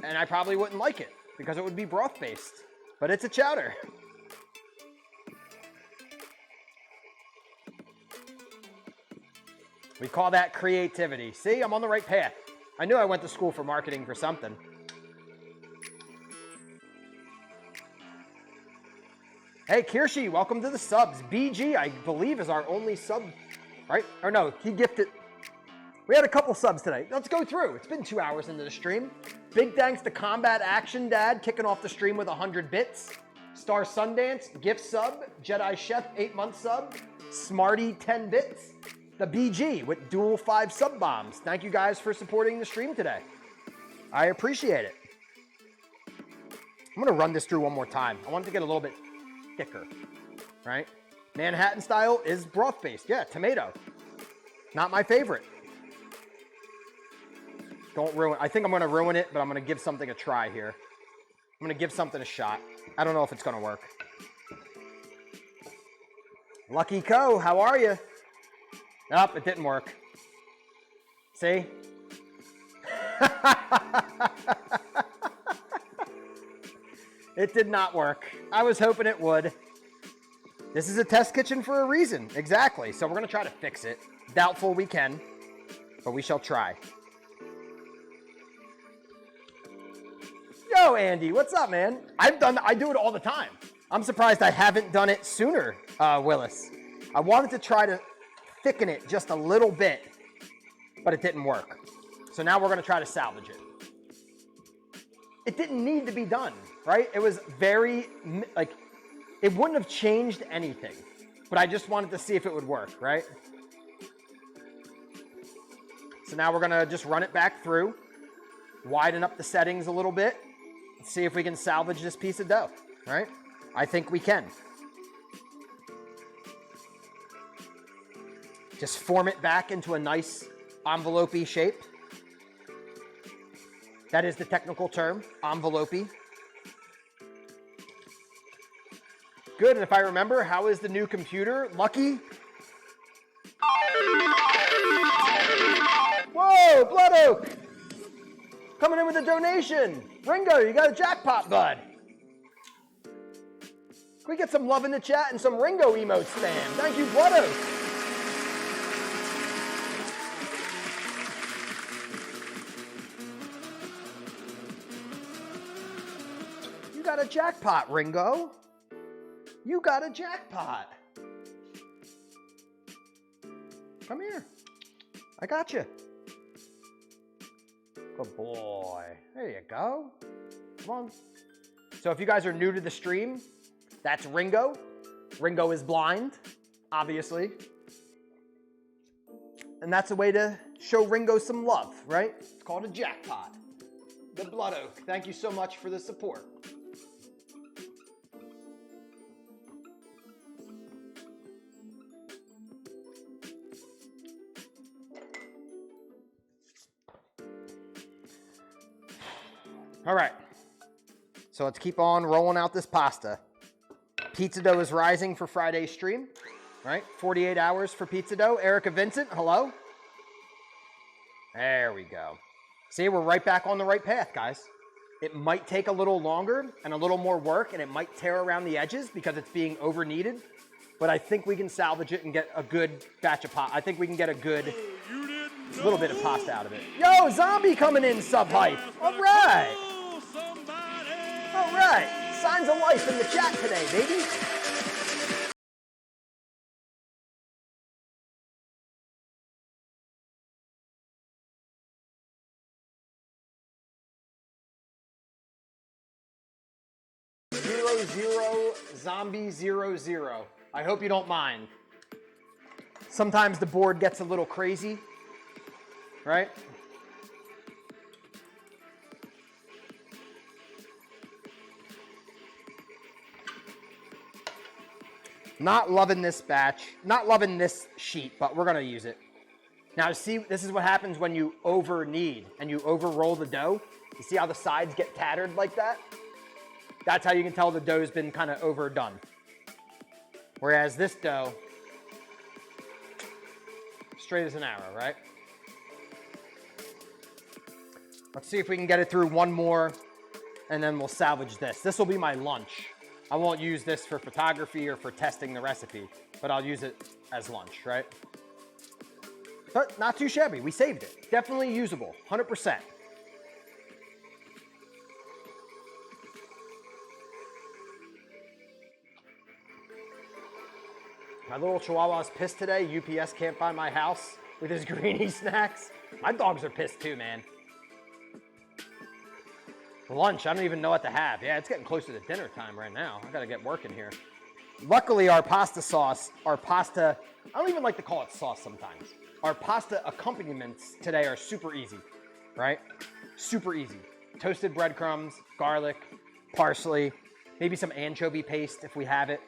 And I probably wouldn't like it because it would be broth-based. But it's a chowder. We call that creativity. See, I'm on the right path. I knew I went to school for marketing for something. Hey, Kirshi, welcome to the subs. BG, I believe, is our only sub, right? Or no, he gifted. We had a couple subs today. Let's go through. It's been 2 hours into the stream. Big thanks to Combat Action Dad kicking off the stream with 100 bits. Star Sundance, gift sub. Jedi Chef, 8-month sub. Smarty, 10 bits. The BG with dual 5 sub bombs. Thank you guys for supporting the stream today. I appreciate it. I'm going to run this through one more time. I want it to get a little bit thicker, right? Manhattan style is broth-based. Yeah, tomato. Not my favorite. Don't ruin. I think I'm going to ruin it, but I'm going to give something a try here. I'm going to give something a shot. I don't know if it's going to work. Lucky Co, how are you? Nope, it didn't work. See? It did not work. I was hoping it would. This is a test kitchen for a reason. Exactly. So we're going to try to fix it. Doubtful we can, but we shall try. Yo, Andy, what's up, man? I do it all the time. I'm surprised I haven't done it sooner, Willis. I wanted to try to thicken it just a little bit, but it didn't work. So now we're going to try to salvage it. It didn't need to be done, right? It was very, like, it wouldn't have changed anything, but I just wanted to see if it would work, right? So now we're going to just run it back through, widen up the settings a little bit, see if we can salvage this piece of dough, right? I think we can. Just form it back into a nice envelope-y shape. That is the technical term, envelope-y. Good, and if I remember, how is the new computer? Lucky? Whoa, Blood Oak! Coming in with a donation. Ringo, you got a jackpot, bud. Can we get some love in the chat and some Ringo emotes spam? Thank you, Blood Oak. You got a jackpot, Ringo. You got a jackpot. Come here. I got you. Good boy. There you go. Come on. So if you guys are new to the stream, that's Ringo. Ringo is blind, obviously. And that's a way to show Ringo some love, right? It's called a jackpot. The Blood Oak. Thank you so much for the support. All right, so let's keep on rolling out this pasta. Pizza dough is rising for Friday's stream, right? 48 hours for pizza dough. Erica Vincent, hello. There we go. See, we're right back on the right path, guys. It might take a little longer and a little more work, and it might tear around the edges because it's being over-kneaded, but I think we can salvage it and get a good batch of pasta. I think we can get a good little bit of pasta out of it. Yo, Zombie coming in, sub-hype. All right. All right, signs of life in the chat today, baby. Zero, zero, zombie, 0, 0. I hope you don't mind. Sometimes the board gets a little crazy, right? Not loving this batch, not loving this sheet, but we're gonna use it. Now see, this is what happens when you over knead and you over roll the dough. You see how the sides get tattered like that? That's how you can tell the dough's been kind of overdone. Whereas this dough, straight as an arrow, right? Let's see if we can get it through one more and then we'll salvage this. This will be my lunch. I won't use this for photography or for testing the recipe, but I'll use it as lunch, right? But not too shabby, we saved it. Definitely usable, 100%. My little Chihuahua's pissed today. UPS can't find my house with his greenie snacks. My dogs are pissed too, man. Lunch, I don't even know what to have. Yeah, it's getting close to the dinner time right now. I gotta get working here. Luckily, our pasta sauce, I don't even like to call it sauce sometimes. Our pasta accompaniments today are super easy, right? Super easy. Toasted breadcrumbs, garlic, parsley, maybe some anchovy paste if we have it.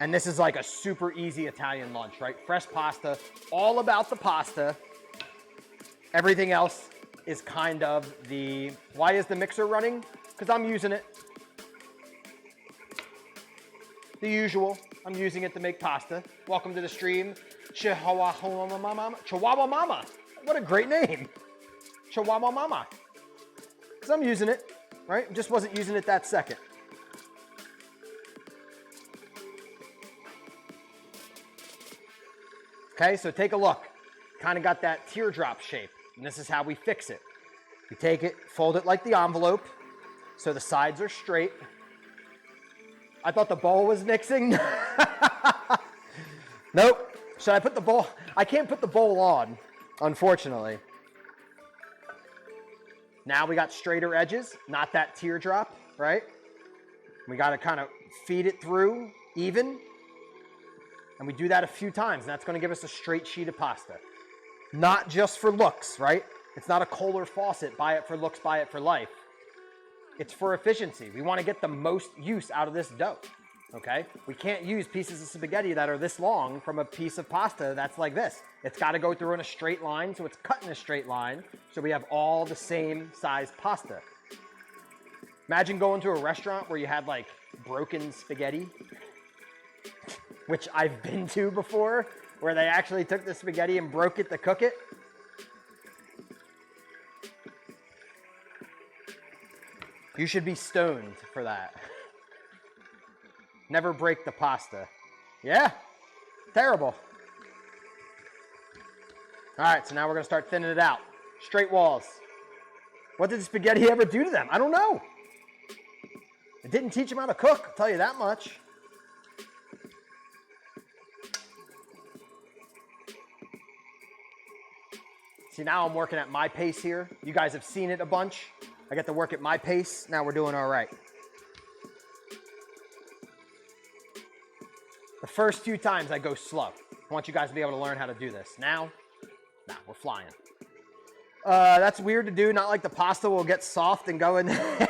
And this is like a super easy Italian lunch, right? Fresh pasta, all about the pasta. Everything else is kind of why is the mixer running? Because I'm using it. The usual, I'm using it to make pasta. Welcome to the stream, Chihuahua Mama. Chihuahua Mama, what a great name. Chihuahua Mama. Because I'm using it, right? Just wasn't using it that second. Okay, so take a look. Kind of got that teardrop shape, and this is how we fix it. You take it, fold it like the envelope, so the sides are straight. I thought the bowl was mixing. Nope. Should I put the bowl? I can't put the bowl on, unfortunately. Now we got straighter edges, not that teardrop, right? We got to kind of feed it through even. And we do that a few times, and that's going to give us a straight sheet of pasta. Not just for looks, right? It's not a Kohler faucet, buy it for looks, buy it for life. It's for efficiency. We want to get the most use out of this dough, okay? We can't use pieces of spaghetti that are this long from a piece of pasta that's like this. It's got to go through in a straight line, so it's cut in a straight line, so we have all the same size pasta. Imagine going to a restaurant where you had like broken spaghetti, which I've been to before, where they actually took the spaghetti and broke it to cook it. You should be stoned for that. Never break the pasta. Yeah, terrible. All right, so now we're gonna start thinning it out. Straight walls. What did the spaghetti ever do to them? I don't know. It didn't teach them how to cook, I'll tell you that much. See, now I'm working at my pace here. You guys have seen it a bunch. I get to work at my pace. Now we're doing all right. The first few times I go slow. I want you guys to be able to learn how to do this. Now, nah, we're flying. That's weird to do. Not like the pasta will get soft and go in. Hey,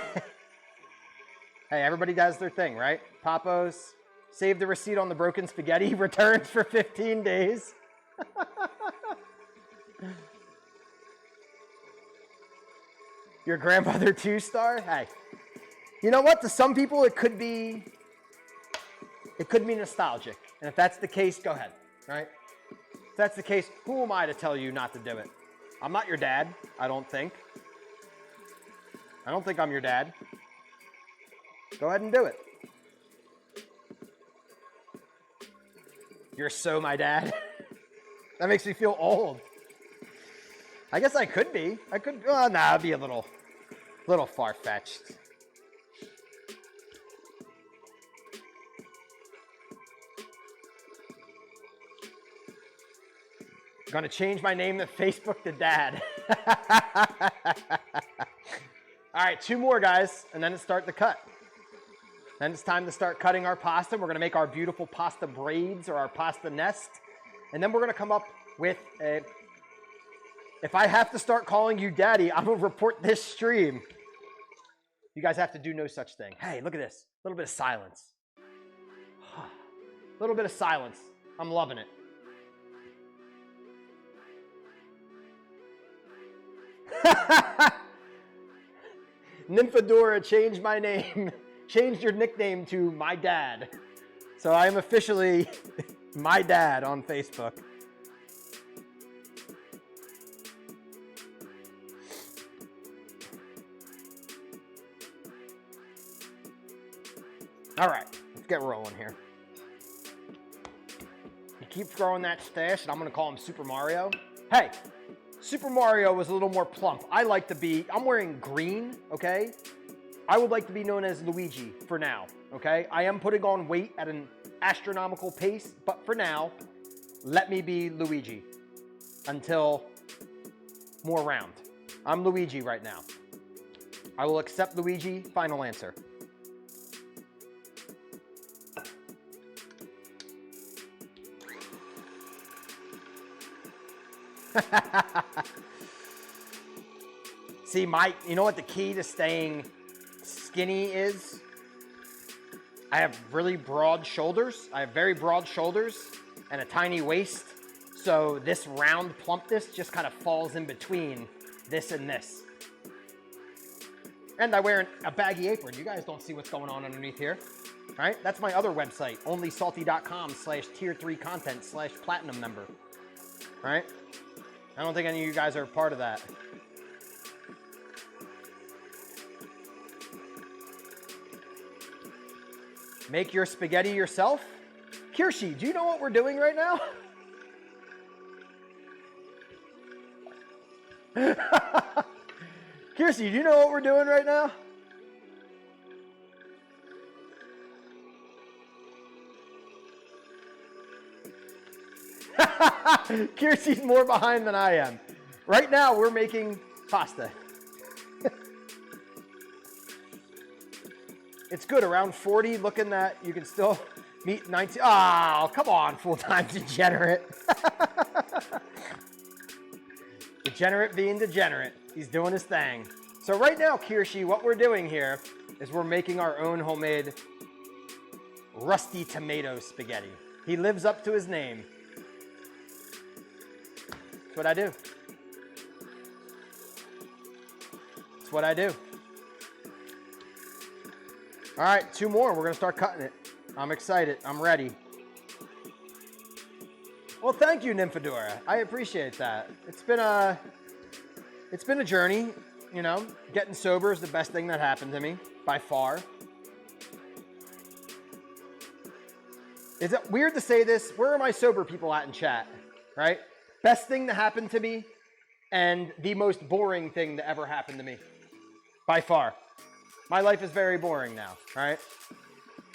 everybody does their thing, right? Papos, save the receipt on the broken spaghetti. Returns for 15 days. Your grandmother 2-star? Hey, you know what? To some people, it could be nostalgic. And if that's the case, go ahead, right? If that's the case, who am I to tell you not to do it? I'm not your dad, I don't think. I don't think I'm your dad. Go ahead and do it. You're so my dad. That makes me feel old. I guess I could be. Nah, it'd be a little far-fetched. I'm gonna change my name to Facebook to Dad. All right, 2 more, guys, and then it's start the cut. Then it's time to start cutting our pasta. We're gonna make our beautiful pasta braids or our pasta nest. And then we're going to come up with a, if I have to start calling you daddy, I'm going to report this stream. You guys have to do no such thing. Hey, look at this. A little bit of silence. A little bit of silence. I'm loving it. Nymphadora changed my name. Changed your nickname to my dad. So I am officially my dad on Facebook. All right, let's get rolling here. He keeps growing that stash, and I'm going to call him Super Mario. Hey, Super Mario was a little more plump. I like to be, I'm wearing green, okay? I would like to be known as Luigi for now, okay? I am putting on weight at an astronomical pace, but for now, let me be Luigi until more round. I'm Luigi right now. I will accept Luigi, final answer. See, you know what the key to staying skinny is? I have really broad shoulders. I have very broad shoulders and a tiny waist. So this round plumpness just kind of falls in between this and this. And I wear a baggy apron. You guys don't see what's going on underneath here, right? That's my other website, onlysalty.com/tier3content/platinum member, right? I don't think any of you guys are a part of that. Make your spaghetti yourself? Kirshi, do you know what we're doing right now? Kirshi, do you know what we're doing right now? Kirsie's more behind than I am. Right now, we're making pasta. It's good, around 40, looking that you can still meet 19. Oh, come on, full-time degenerate. Degenerate being degenerate. He's doing his thing. So right now, Kirshi, what we're doing here is we're making our own homemade rusty tomato spaghetti. He lives up to his name. That's what I do. That's what I do. All right, 2 more. We're going to start cutting it. I'm excited. I'm ready. Well, thank you, Nymphadora. I appreciate that. It's been a journey, you know. Getting sober is the best thing that happened to me, by far. Is it weird to say this? Where are my sober people at in chat, right? Best thing that happened to me and the most boring thing that ever happened to me, by far. My life is very boring now, right?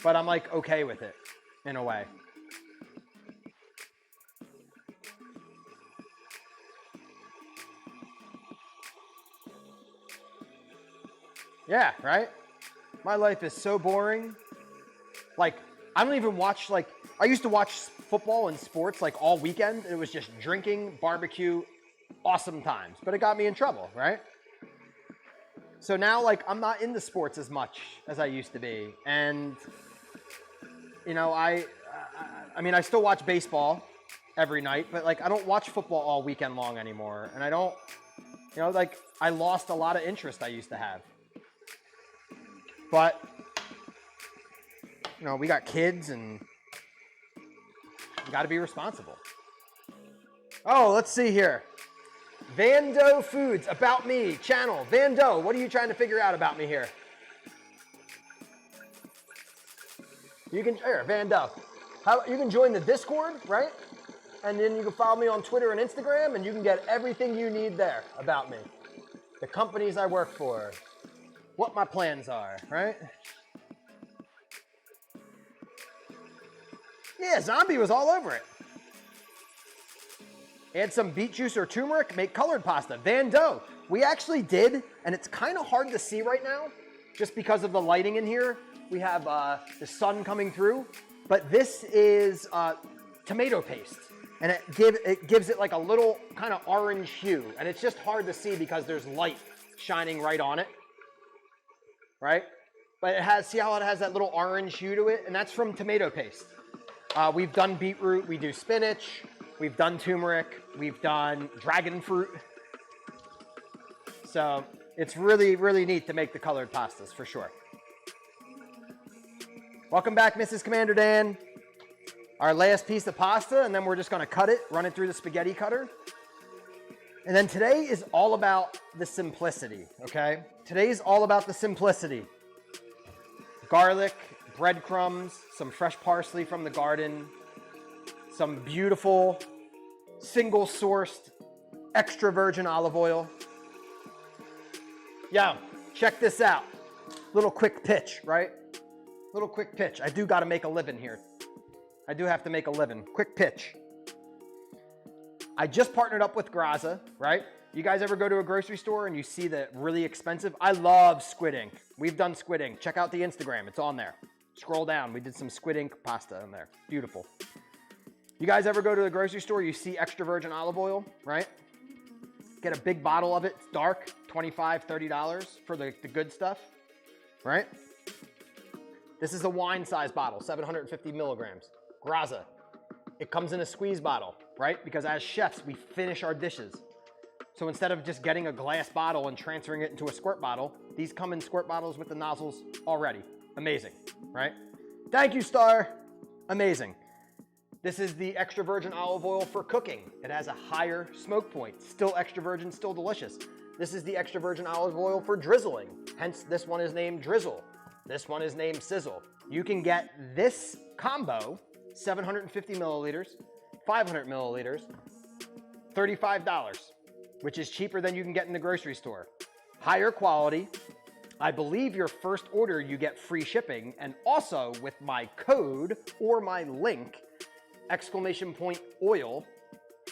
But I'm like okay with it, in a way. Yeah, right? My life is so boring. Like, I don't even watch, like, I used to watch football and sports like all weekend. It was just drinking, barbecue, awesome times. But it got me in trouble, right? So now, like, I'm not into sports as much as I used to be. And, you know, I mean, I still watch baseball every night, but, like, I don't watch football all weekend long anymore. And I don't, you know, like, I lost a lot of interest I used to have. But, you know, we got kids and you got to be responsible. Oh, let's see here. Vando Foods, about me, channel. Vando, what are you trying to figure out about me here? You can, here, Vando. You can join the Discord, right? And then you can follow me on Twitter and Instagram, and you can get everything you need there about me. The companies I work for, what my plans are, right? Yeah, Zombie was all over it. Add some beet juice or turmeric, make colored pasta. Vando, we actually did, and it's kind of hard to see right now, just because of the lighting in here. We have the sun coming through, but this is tomato paste. And it gives it like a little kind of orange hue. And it's just hard to see because there's light shining right on it, right? But it has, see how it has that little orange hue to it? And that's from tomato paste. We've done beetroot, we do spinach, we've done turmeric, we've done dragon fruit. So it's really, really neat to make the colored pastas for sure. Welcome back, Mrs. Commander Dan. Our last piece of pasta, and then we're just gonna cut it, run it through the spaghetti cutter. And then today is all about the simplicity, okay? Today's all about the simplicity. Garlic, breadcrumbs, some fresh parsley from the garden, some beautiful single-sourced extra virgin olive oil. Yo, check this out. Little quick pitch, right? Little quick pitch. I do gotta make a living here. I do have to make a living. Quick pitch. I just partnered up with Graza, right? You guys ever go to a grocery store and you see the really expensive? I love squid ink. We've done squid ink. Check out the Instagram. It's on there. Scroll down. We did some squid ink pasta in there. Beautiful. You guys ever go to the grocery store, you see extra virgin olive oil, right? Get a big bottle of it. It's dark, $25, $30 for the good stuff, right? This is a wine size bottle, 750 milligrams. Graza. It comes in a squeeze bottle, right? Because as chefs, we finish our dishes. So instead of just getting a glass bottle and transferring it into a squirt bottle, these come in squirt bottles with the nozzles already. Amazing, right? Thank you, Star. Amazing. This is the extra virgin olive oil for cooking. It has a higher smoke point. Still extra virgin, still delicious. This is the extra virgin olive oil for drizzling. Hence, this one is named Drizzle. This one is named Sizzle. You can get this combo, 750 milliliters, 500 milliliters, $35, which is cheaper than you can get in the grocery store. Higher quality. I believe your first order, you get free shipping. And also with my code or my link, !oil,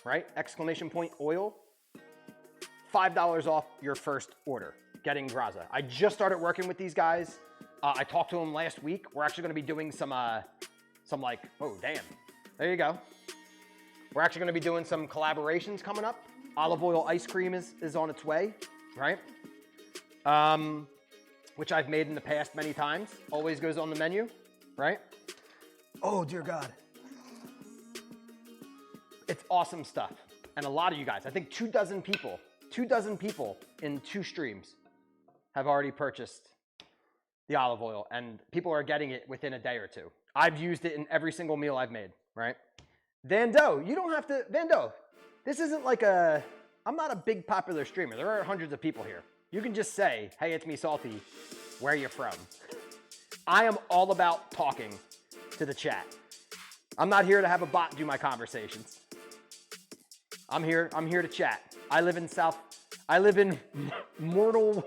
right? !oil, $5 off your first order, getting Graza. I just started working with these guys. I talked to them last week. We're actually gonna be doing some like, oh damn, there you go. We're actually gonna be doing some collaborations coming up. Olive oil ice cream is on its way, right? Which I've made in the past many times. Always goes on the menu, right? Oh dear God. It's awesome stuff. And a lot of you guys, I think 24 people in 2 streams have already purchased the olive oil, and people are getting it within a day or 2. I've used it in every single meal I've made, right? Vando, you don't have to, Vando, this isn't like I'm not a big popular streamer. There are hundreds of people here. You can just say, hey, it's me, Salty, where you from? I am all about talking to the chat. I'm not here to have a bot do my conversations. I'm here to chat. I live in Myrtle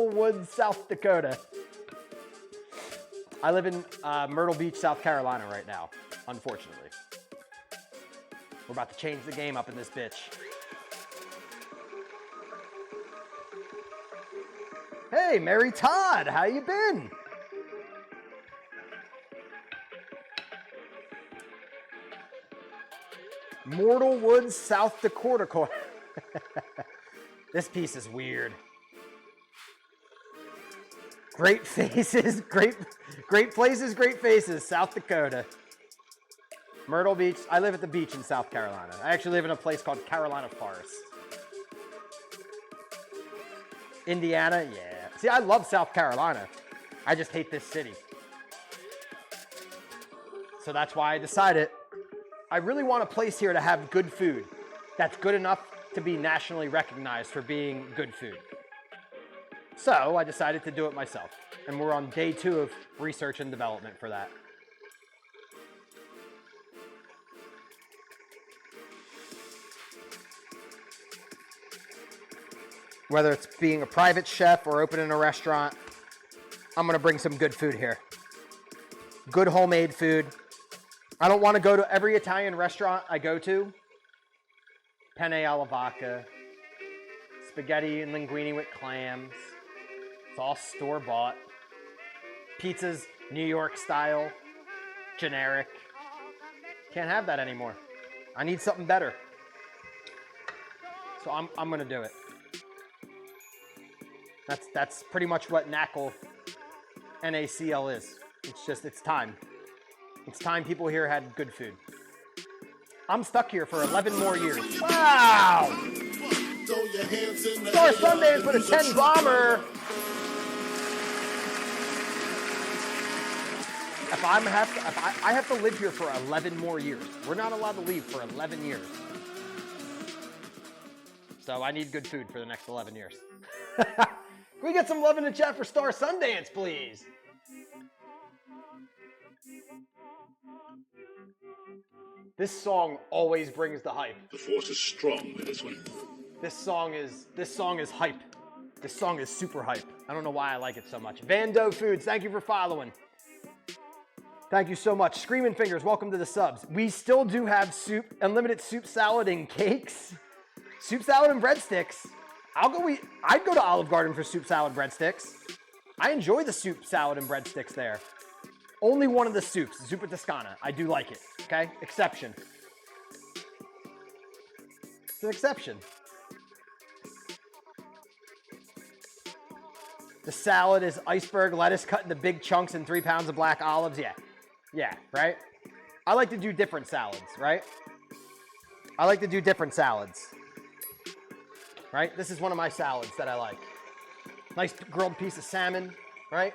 Woods, South Dakota. I live in Myrtle Beach, South Carolina right now, unfortunately. We're about to change the game up in this bitch. Hey, Mary Todd, how you been? Myrtle Woods, South Dakota. This piece is weird. Great faces, great places, great faces, South Dakota. Myrtle Beach, I live at the beach in South Carolina. I actually live in a place called Carolina Forest. Indiana, yeah. See, I love South Carolina. I just hate this city. So that's why I decided I really want a place here to have good food that's good enough to be nationally recognized for being good food. So I decided to do it myself. And we're on day 2 of research and development for that. Whether it's being a private chef or opening a restaurant, I'm gonna bring some good food here. Good homemade food. I don't wanna go to every Italian restaurant I go to. Penne alla vodka, spaghetti and linguine with clams. It's all store-bought. Pizza's New York style, generic. Can't have that anymore. I need something better. So I'm gonna do it. That's pretty much what NACL NACL is. It's time. It's time people here had good food. I'm stuck here for 11 more years. Wow! Star Sundance with a 10 bomber. If I have to live here for 11 more years. We're not allowed to leave for 11 years. So I need good food for the next 11 years. Can we get some love in the chat for Star Sundance, please? This song always brings the hype. The force is strong with this one. This song is hype. This song is super hype. I don't know why I like it so much. Vando Foods, thank you for following. Thank you so much. Screaming Fingers, welcome to the subs. We still do have soup, unlimited soup salad and cakes. Soup salad and breadsticks. I'd go to Olive Garden for soup salad breadsticks. I enjoy the soup salad and breadsticks there. Only one of the soups, Zuppa Toscana. I do like it, okay? Exception. It's an exception. The salad is iceberg lettuce cut into big chunks and 3 pounds of black olives. Yeah, right? I like to do different salads, right? I like to do different salads. Right? This is one of my salads that I like. Nice grilled piece of salmon, right?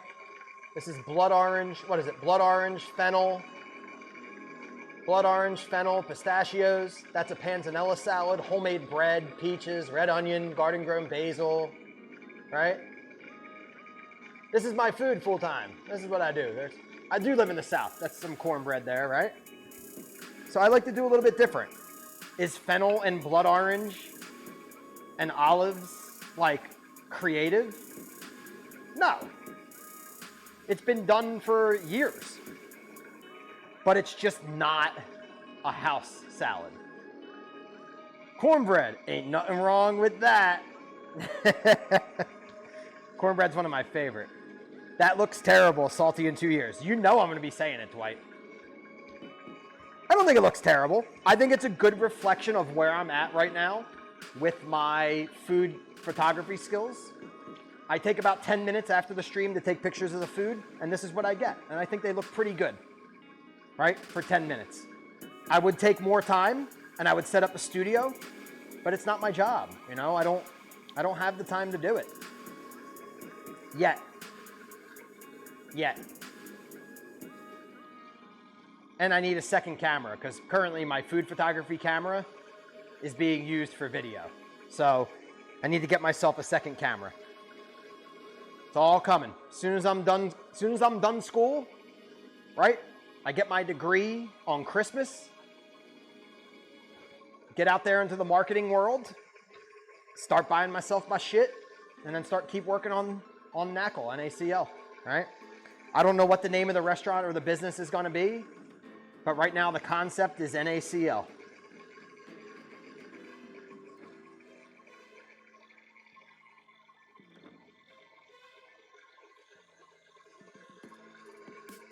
This is blood orange. What is it? Blood orange, fennel. Blood orange, fennel, pistachios. That's a panzanella salad. Homemade bread, peaches, red onion, garden-grown basil, right? This is my food full time. This is what I do. I do live in the South. That's some cornbread there, right? So I like to do a little bit different. Is fennel and blood orange and olives like creative? No. It's been done for years. But it's just not a house salad. Cornbread, ain't nothing wrong with that. Cornbread's one of my favorite. That looks terrible, salty in 2 years. You know I'm gonna be saying it, Dwight. I don't think it looks terrible. I think it's a good reflection of where I'm at right now with my food photography skills. I take about 10 minutes after the stream to take pictures of the food, and this is what I get. And I think they look pretty good, right? For 10 minutes. I would take more time, and I would set up a studio, but it's not my job, you know? I don't have the time to do it. Yet. And I need a second camera, because currently my food photography camera is being used for video. So I need to get myself a second camera. It's all coming. As soon as I'm done school, right? I get my degree on Christmas. Get out there into the marketing world. Start buying myself my shit. And then keep working on NACL, NACL, right? I don't know what the name of the restaurant or the business is going to be. But right now the concept is NACL.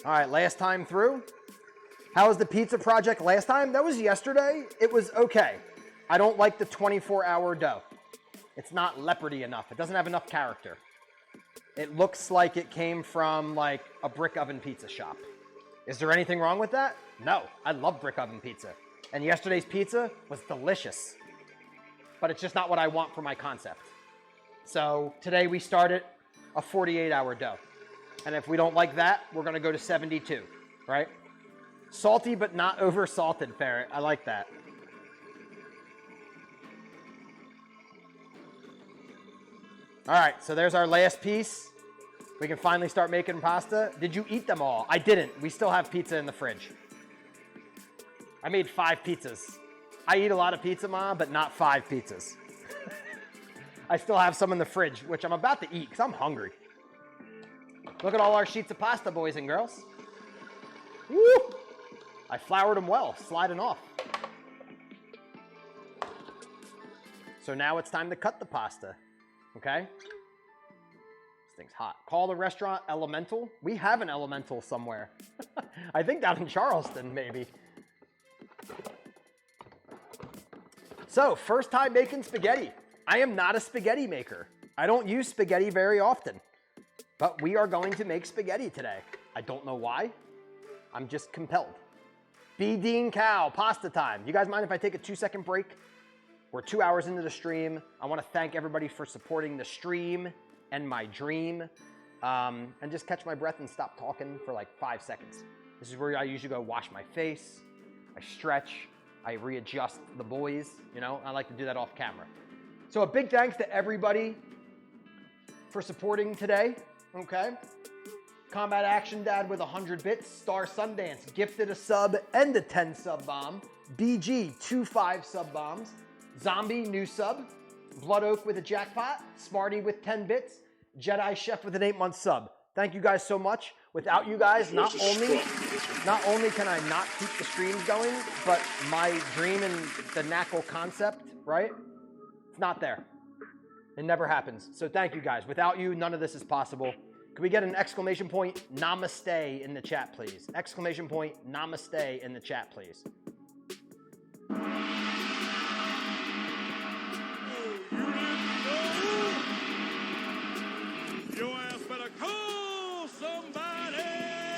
All right, last time through. How was the pizza project last time? That was yesterday. It was okay. I don't like the 24-hour dough. It's not leopardy enough. It doesn't have enough character. It looks like it came from like a brick oven pizza shop. Is there anything wrong with that? No, I love brick oven pizza. And yesterday's pizza was delicious. But it's just not what I want for my concept. So today we started a 48-hour dough. And if we don't like that, we're gonna go to 72, right? Salty but not over salted, Ferret. I like that. All right, so there's our last piece. We can finally start making pasta. Did you eat them all? I didn't. We still have pizza in the fridge. I made 5 pizzas. I eat a lot of pizza, Ma, but not 5 pizzas. I still have some in the fridge, which I'm about to eat because I'm hungry. Look at all our sheets of pasta, boys and girls. Woo! I floured them well, sliding off. So now it's time to cut the pasta, okay? This thing's hot. Call the restaurant Elemental. We have an Elemental somewhere. I think down in Charleston, maybe. So, first time making spaghetti. I am not a spaghetti maker. I don't use spaghetti very often, but we are going to make spaghetti today. I don't know why. I'm just compelled. B. Dean Cow, pasta time. You guys mind if I take a 2-second break? We're 2 hours into the stream. I want to thank everybody for supporting the stream and my dream. And just catch my breath and stop talking for like 5 seconds. This is where I usually go wash my face, I stretch, I readjust the boys, you know, I like to do that off camera. So a big thanks to everybody for supporting today, okay? Combat Action Dad with 100 bits, Star Sundance gifted a sub and a 10 sub bomb, BG 25 sub bombs, Zombie new sub, Blood Oak with a jackpot, Smarty with 10 bits, Jedi Chef with an 8-month sub. Thank you guys so much. Without you guys, not only can I not keep the streams going, but my dream and the Knackle concept, right? It's not there. It never happens. So thank you guys. Without you, none of this is possible. Can we get an exclamation point namaste in the chat, please? Exclamation point namaste in the chat, please.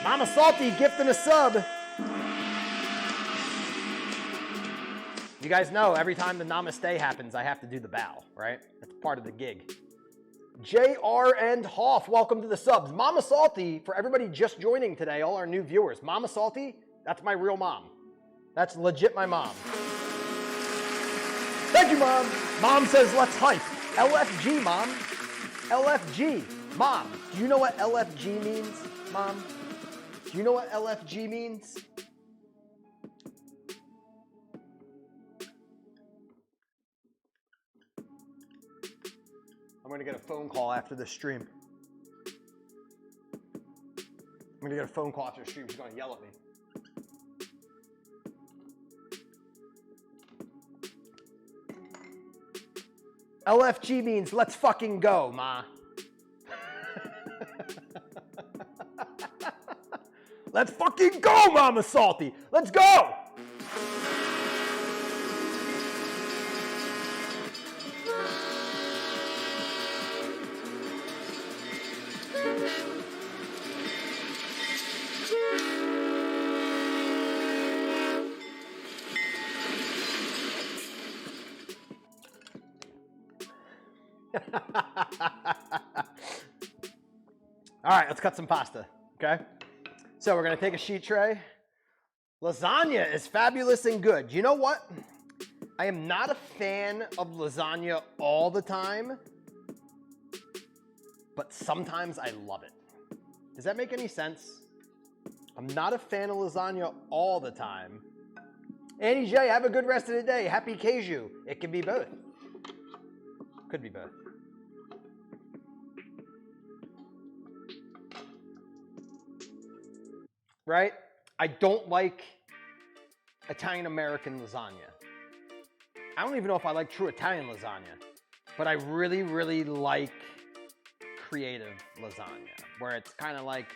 Mama Salty gifting a sub. You guys know every time the namaste happens, I have to do the bow, right? That's part of the gig. JR and Hoff, welcome to the subs. Mama Salty, for everybody just joining today, all our new viewers, Mama Salty, that's my real mom. That's legit my mom. Thank you, Mom. Mom says, let's hype. LFG, Mom. LFG. Mom, do you know what LFG means, Mom? Do you know what LFG means? I'm gonna get a phone call after the stream. I'm gonna get a phone call after the stream. She's gonna yell at me. LFG means let's fucking go, Ma. Let's fucking go, Mama Salty. Let's go. All right, let's cut some pasta, okay? So we're gonna take a sheet tray. Lasagna is fabulous and good. You know what? I am not a fan of lasagna all the time, but sometimes I love it. Does that make any sense? I'm not a fan of lasagna all the time. Annie J, have a good rest of the day. Happy Keiju. It can be both. Could be both. Right? I don't like Italian-American lasagna. I don't even know if I like true Italian lasagna, but I really, really like creative lasagna, where it's kind of like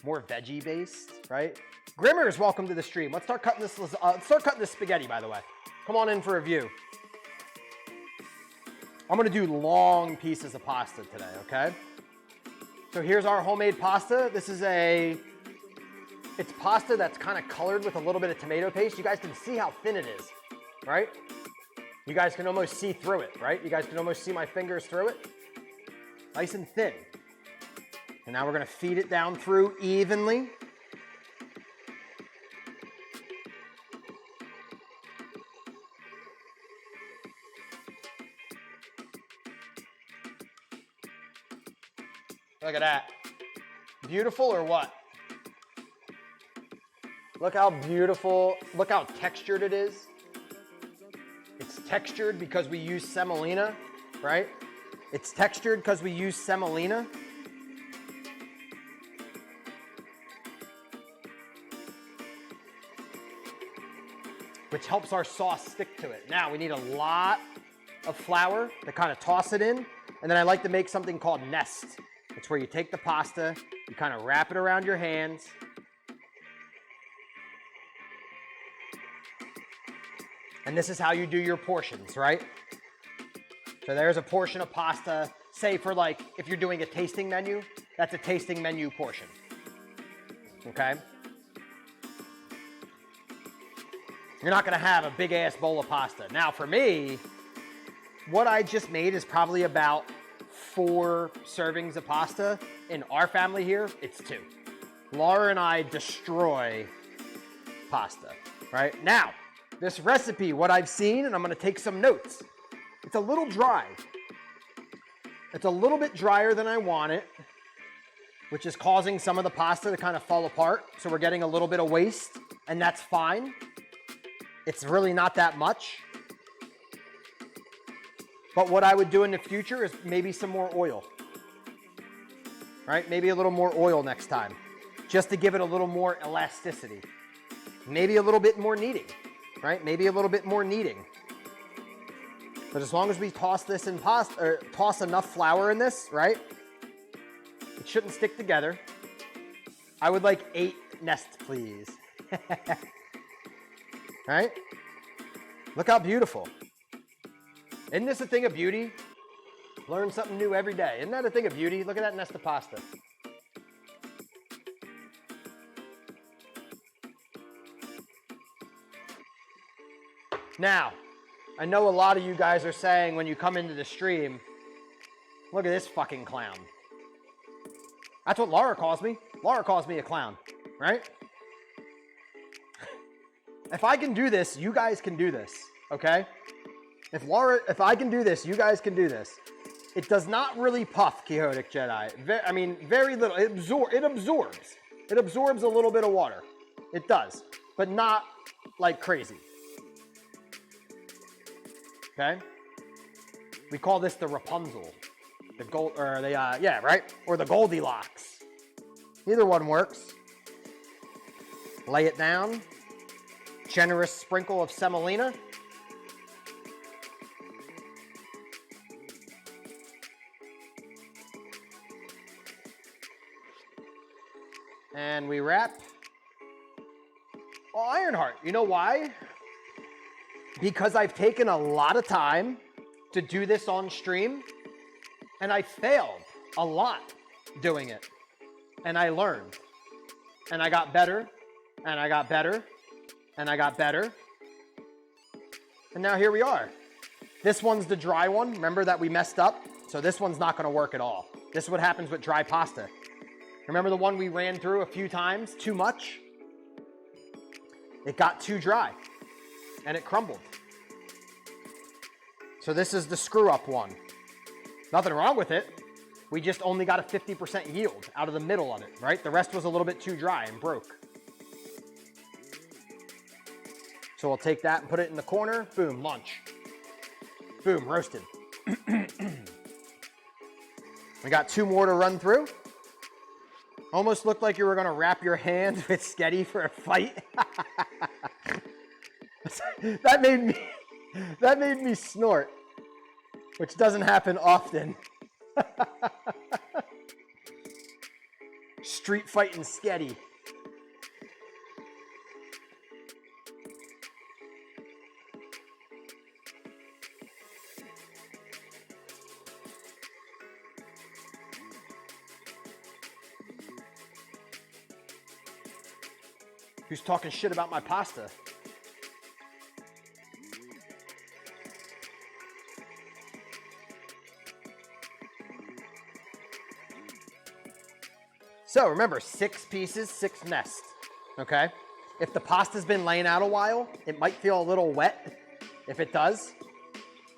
more veggie-based, right? Grimmers, welcome to the stream. Let's start cutting this. Start cutting this spaghetti, by the way. Come on in for a view. I'm gonna do long pieces of pasta today, okay? So here's our homemade pasta. This is it's pasta that's kind of colored with a little bit of tomato paste. You guys can see how thin it is, right? You guys can almost see through it, right? You guys can almost see my fingers through it. Nice and thin. And now we're gonna feed it down through evenly. Look at that. Beautiful or what? Look how beautiful, look how textured it is. It's textured because we use semolina, right? It's textured because we use semolina. Which helps our sauce stick to it. Now we need a lot of flour to kind of toss it in. And then I like to make something called nest. It's where you take the pasta, you kind of wrap it around your hands. And this is how you do your portions, right? So there's a portion of pasta, say for like, if you're doing a tasting menu, that's a tasting menu portion, okay? You're not gonna have a big ass bowl of pasta. Now for me, what I just made is probably about 4 servings of pasta. In our family here, it's 2. Laura and I destroy pasta, right? Now, this recipe, what I've seen, and I'm gonna take some notes, it's a little dry. It's a little bit drier than I want it, which is causing some of the pasta to kind of fall apart. So we're getting a little bit of waste, and that's fine. It's really not that much. But what I would do in the future is maybe some more oil, right? Maybe a little more oil next time, just to give it a little more elasticity. Maybe a little bit more kneading, right? Maybe a little bit more kneading. But as long as we toss this in pasta, or toss enough flour in this, right? It shouldn't stick together. I would like 8 nests, please. Right? Look how beautiful. Isn't this a thing of beauty? Learn something new every day. Isn't that a thing of beauty? Look at that nest of pasta. Now, I know a lot of you guys are saying when you come into the stream, look at this fucking clown. That's what Laura calls me. Laura calls me a clown, right? If I can do this, you guys can do this, okay? If I can do this, you guys can do this. It does not really puff, Quixotic Jedi. Very little. It absorbs. It absorbs a little bit of water. It does, but not like crazy. Okay? We call this the Rapunzel. The gold, or the, yeah, right? Or the Goldilocks. Either one works. Lay it down. Generous sprinkle of semolina. And we wrap. Well, Ironheart, you know why? Because I've taken a lot of time to do this on stream, and I failed a lot doing it. And I learned. And I got better, and I got better, and I got better. And now here we are. This one's the dry one. Remember that we messed up? So this one's not gonna work at all. This is what happens with dry pasta. Remember the one we ran through a few times too much? It got too dry and it crumbled. So this is the screw up one. Nothing wrong with it. We just only got a 50% yield out of the middle of it, right? The rest was a little bit too dry and broke. So we'll take that and put it in the corner. Boom, lunch. Boom, roasted. We got 2 more to run through. Almost looked like you were gonna wrap your hand with Sketty for a fight. That made me snort, which doesn't happen often. Street fighting Sketty. Who's talking shit about my pasta? So remember, 6 pieces, 6 nests, okay? If the pasta's been laying out a while, it might feel a little wet. If it does,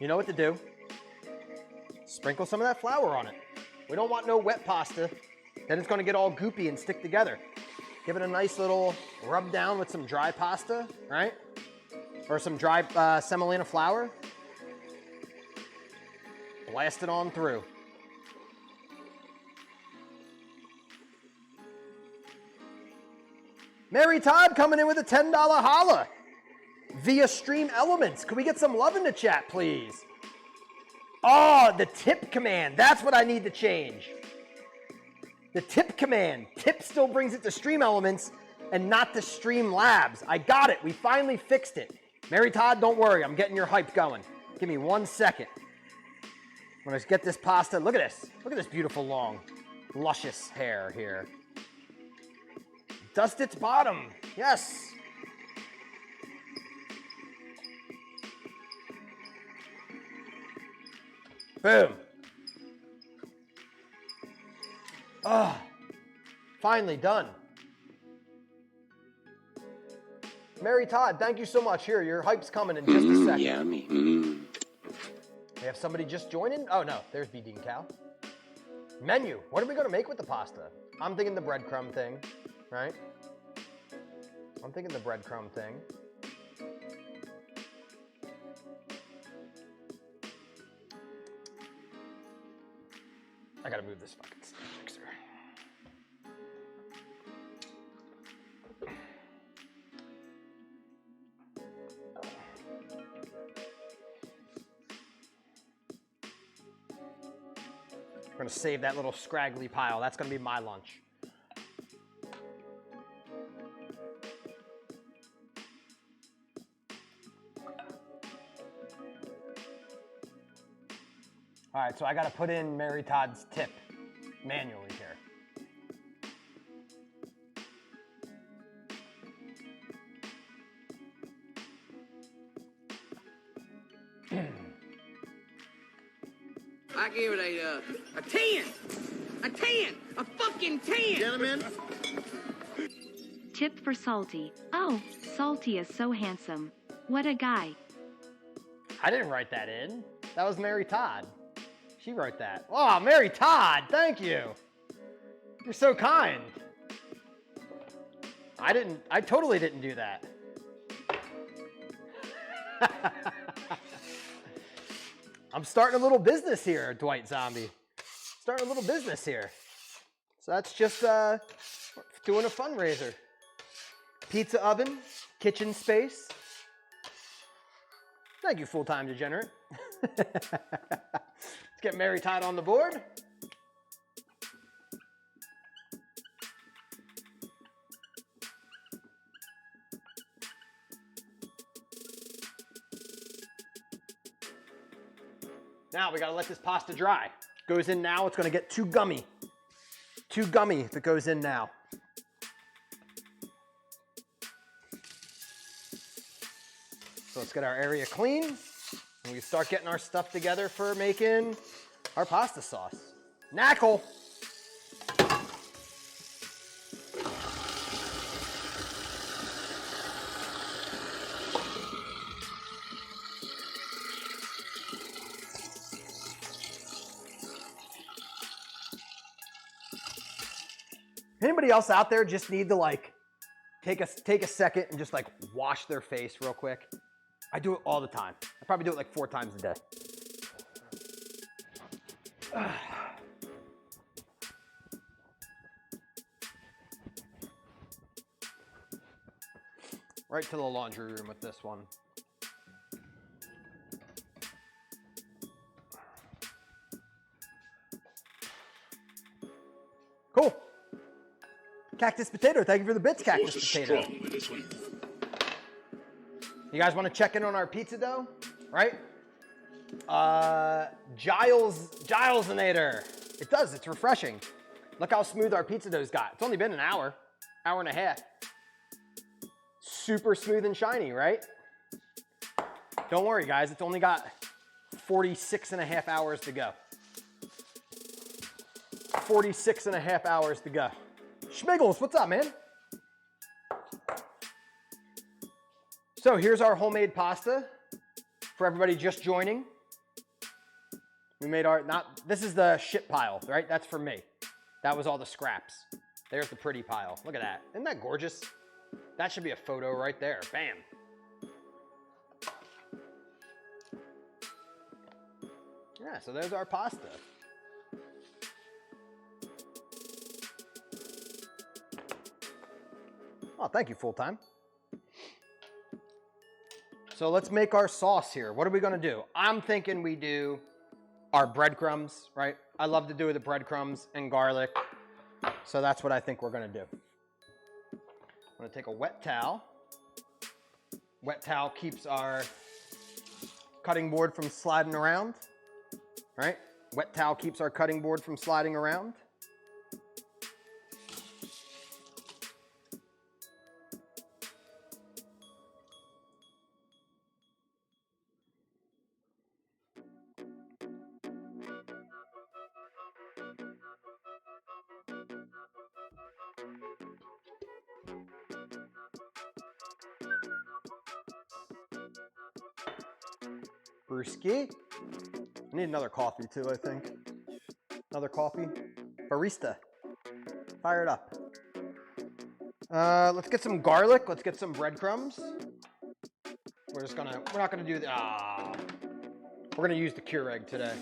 you know what to do. Sprinkle some of that flour on it. We don't want no wet pasta. Then it's gonna get all goopy and stick together. Give it a nice little rub down with some dry pasta, right? Or some dry semolina flour. Blast it on through. Mary Todd coming in with a $10 holla via Stream Elements. Can we get some love in the chat, please? Oh, the tip command. That's what I need to change. The tip command. Tip still brings it to Stream Elements and not to Stream Labs. I got it. We finally fixed it. Mary Todd, don't worry. I'm getting your hype going. Give me 1 second. I'm gonna get this pasta. Look at this. Look at this beautiful, long, luscious hair here. Dust its bottom. Yes. Boom. Ah, finally done. Mary Todd, thank you so much. Here, your hype's coming in just a second. Yummy. We have somebody just joining. Oh no, there's B. Dean Cow. Menu. What are we gonna make with the pasta? I'm thinking the breadcrumb thing, right? I'm thinking the breadcrumb thing. I gotta move this fucking mixer. We're gonna save that little scraggly pile. That's gonna be my lunch. All right, so I gotta put in Mary Todd's tip manually here. I give it a 10. A 10. A fucking 10. Gentlemen, Tip for Salty. Oh, Salty is so handsome. What a guy. I didn't write that in. That was Mary Todd. She wrote that. Oh, Mary Todd, thank you. You're so kind. I totally didn't do that. I'm starting a little business here, Dwight Zombie. Starting a little business here. So that's just doing a fundraiser. Pizza oven, kitchen space. Thank you, full-time degenerate. Let's get Mary Todd on the board. Now we gotta let this pasta dry. Goes in now, it's gonna get too gummy. Too gummy if it goes in now. So let's get our area clean and we start getting our stuff together for making our pasta sauce. Knackle. Anybody else out there just need to like take a second and just like wash their face real quick? I do it all the time. I probably do it like 4 times a day. Right to the laundry room with this one. Cool. Cactus Potato, thank you for the bits, Cactus Force is Potato. strong with this one. You guys want to check in on our pizza dough, right? Gilesinator. It does, it's refreshing. Look how smooth our pizza dough's got. It's only been an hour and a half. Super smooth and shiny, right? Don't worry, guys, it's only got 46 and a half hours to go. 46 and a half hours to go. Schmiggles, what's up, man? So here's our homemade pasta for everybody just joining. We made our, this is the shit pile, right? That's for me. That was all the scraps. There's the pretty pile. Look at that. Isn't that gorgeous? That should be a photo right there. Bam. Yeah, so there's our pasta. Oh, thank you, full-time. So let's make our sauce here. What are we gonna do? I'm thinking we do our breadcrumbs, right? I love to do the breadcrumbs and garlic. So that's what I think we're gonna do. I'm gonna take a wet towel, Wet towel keeps our cutting board from sliding around, right? Wet towel keeps our cutting board from sliding around. Brewski. I need another coffee too, I think. Another coffee. Barista. Fire it up. Let's get some garlic. Let's get some breadcrumbs. We're not gonna do the, we're gonna use the Keurig today.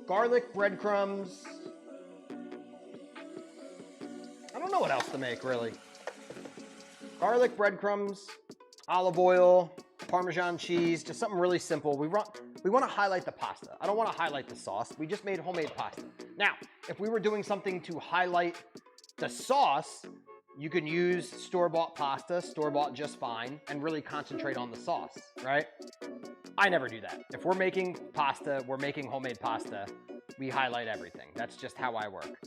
Garlic, breadcrumbs. I don't know what else to make, really. Garlic, breadcrumbs, olive oil, Parmesan cheese, just something really simple. We want to highlight the pasta. I don't want to highlight the sauce. We just made homemade pasta. Now, if we were doing something to highlight the sauce, you can use store-bought pasta, store-bought just fine, and really concentrate on the sauce, right? I never do that. If we're making pasta, we're making homemade pasta, we highlight everything. That's just how I work.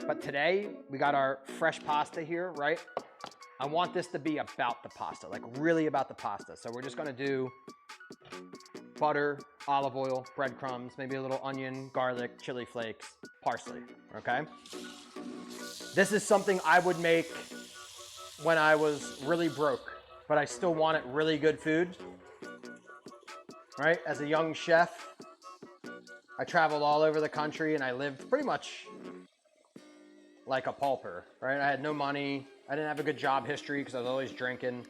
But today, we got our fresh pasta here, right? I want this to be about the pasta, like really about the pasta. So we're just gonna do butter, olive oil, breadcrumbs, maybe a little onion, garlic, chili flakes, parsley, okay? This is something I would make when I was really broke, but I still wanted really good food, right? As a young chef, I traveled all over the country and I lived pretty much like a pauper, right? I had no money. I didn't have a good job history because I was always drinking.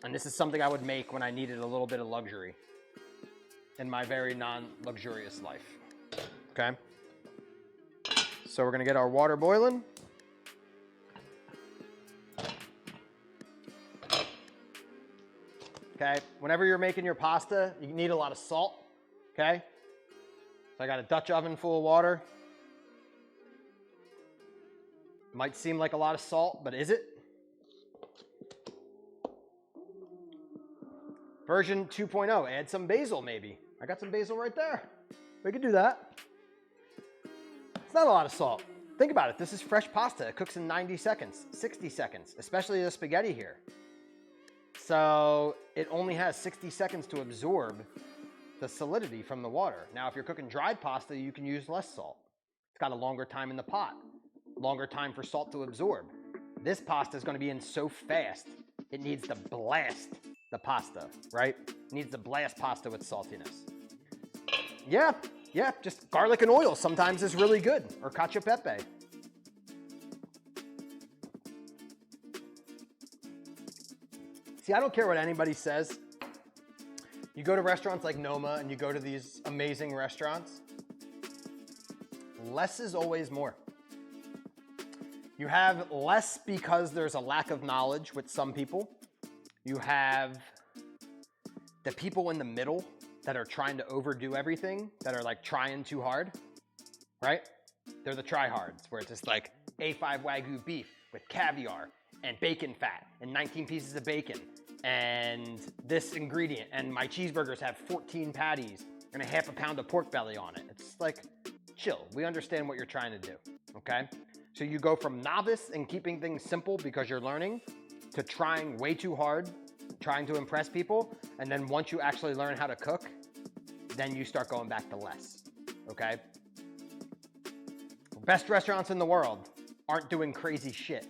And this is something I would make when I needed a little bit of luxury in my very non-luxurious life, okay? So we're gonna get our water boiling. Okay, whenever you're making your pasta, you need a lot of salt, okay? So I got a Dutch oven full of water. Might seem like a lot of salt, but is it? Version 2.0, add some basil maybe. I got some basil right there. We could do that. It's not a lot of salt. Think about it, this is fresh pasta. It cooks in 90 seconds, 60 seconds, especially the spaghetti here. So it only has 60 seconds to absorb the solidity from the water. Now, if you're cooking dried pasta, you can use less salt. It's got a longer time in the pot. Longer time for salt to absorb. This pasta is going to be in so fast, it needs to blast the pasta, right? It needs to blast pasta with saltiness. Yeah, just garlic and oil sometimes is really good, or cacio e pepe. See, I don't care what anybody says. You go to restaurants like Noma and you go to these amazing restaurants, less is always more. You have less because there's a lack of knowledge with some people. You have the people in the middle that are trying to overdo everything, that are like trying too hard, right? They're the tryhards, where it's just like A5 Wagyu beef with caviar and bacon fat and 19 pieces of bacon and this ingredient, and my cheeseburgers have 14 patties and a half a pound of pork belly on it. It's like, chill. We understand what you're trying to do, okay? So you go from novice and keeping things simple because you're learning to trying way too hard, trying to impress people. And then once you actually learn how to cook, then you start going back to less, okay? Best restaurants in the world aren't doing crazy shit.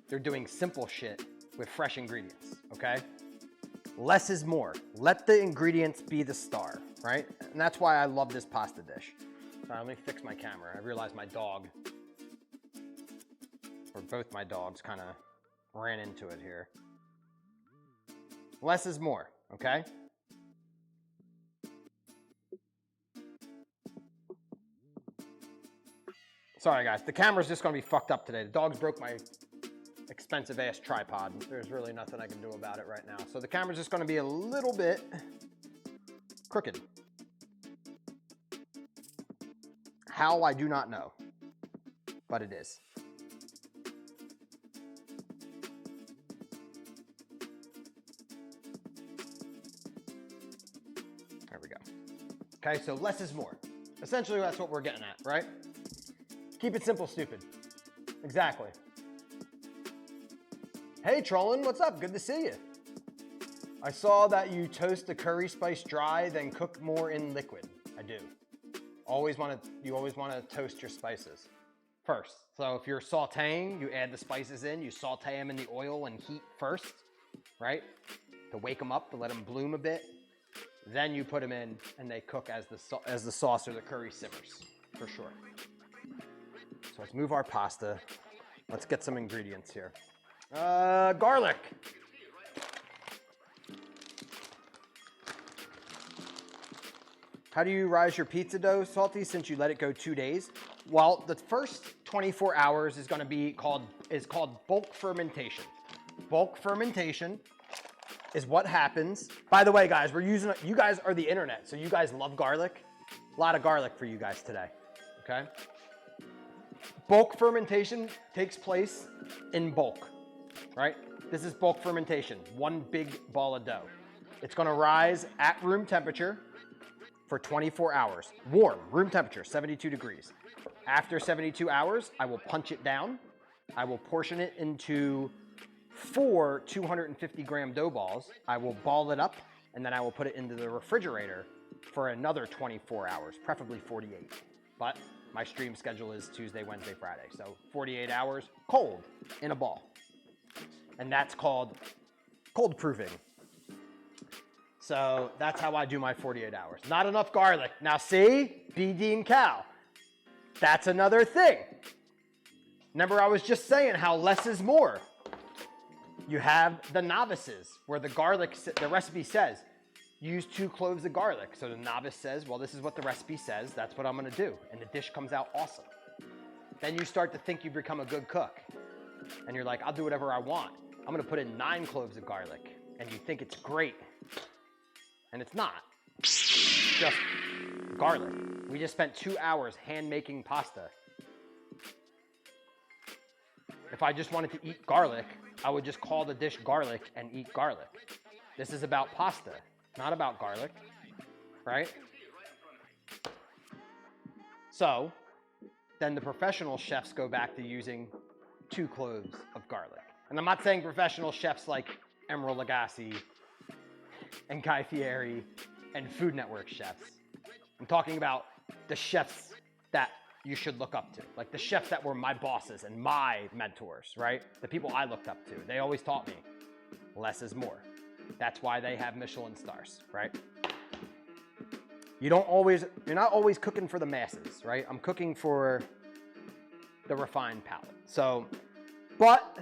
They're doing simple shit with fresh ingredients, okay? Less is more. Let the ingredients be the star, right? And that's why I love this pasta dish. Sorry, let me fix my camera. I realized my dog, or both my dogs, kind of ran into it here. Less is more, okay? Sorry guys, the camera's just gonna be fucked up today. The dogs broke my expensive ass tripod. There's really nothing I can do about it right now. So the camera's just gonna be a little bit crooked. How, I do not know, but it is. Okay, so less is more. Essentially, that's what we're getting at, right? Keep it simple, stupid. Exactly. Hey, Trollin, what's up? Good to see you. I saw that you toast the curry spice dry, then cook more in liquid. I do. You always want to toast your spices first. So if you're sauteing, you add the spices in, you saute them in the oil and heat first, right? To wake them up, to let them bloom a bit. Then you put them in and they cook as the sauce or the curry simmers, for sure. So let's move our pasta. Let's get some ingredients here. Garlic. How do you rise your pizza dough, Salty, since you let it go 2 days? Well, the first 24 hours is going to be called bulk fermentation. Bulk fermentation is what happens. By the way, guys, you guys are the internet, so you guys love garlic. A lot of garlic for you guys today, okay? Bulk fermentation takes place in bulk, right? This is bulk fermentation, one big ball of dough. It's gonna rise at room temperature for 24 hours. Warm, room temperature, 72 degrees. After 72 hours, I will punch it down. I will portion it into 4 250-gram dough balls. I will ball it up, and then I will put it into the refrigerator for another 24 hours, preferably 48. But my stream schedule is Tuesday, Wednesday, Friday. So 48 hours, cold, in a ball. And that's called cold proofing. So that's how I do my 48 hours. Not enough garlic. Now see, B. Dean Cow. That's another thing. Remember I was just saying how less is more. You have the novices where the recipe says, use 2 cloves of garlic. So the novice says, well, this is what the recipe says. That's what I'm gonna do. And the dish comes out awesome. Then you start to think you've become a good cook. And you're like, I'll do whatever I want. I'm gonna put in 9 cloves of garlic. And you think it's great. And it's not. It's just garlic. We just spent 2 hours hand making pasta. If I just wanted to eat garlic, I would just call the dish garlic and eat garlic. This is about pasta, not about garlic, right? So then the professional chefs go back to using 2 cloves of garlic. And I'm not saying professional chefs like Emeril Lagasse and Guy Fieri and Food Network chefs. I'm talking about the chefs that you should look up to, like the chefs that were my bosses and my mentors, right? The people I looked up to. They always taught me less is more. That's why they have Michelin stars, right? You're not always cooking for the masses, right? I'm cooking for the refined palate. So, but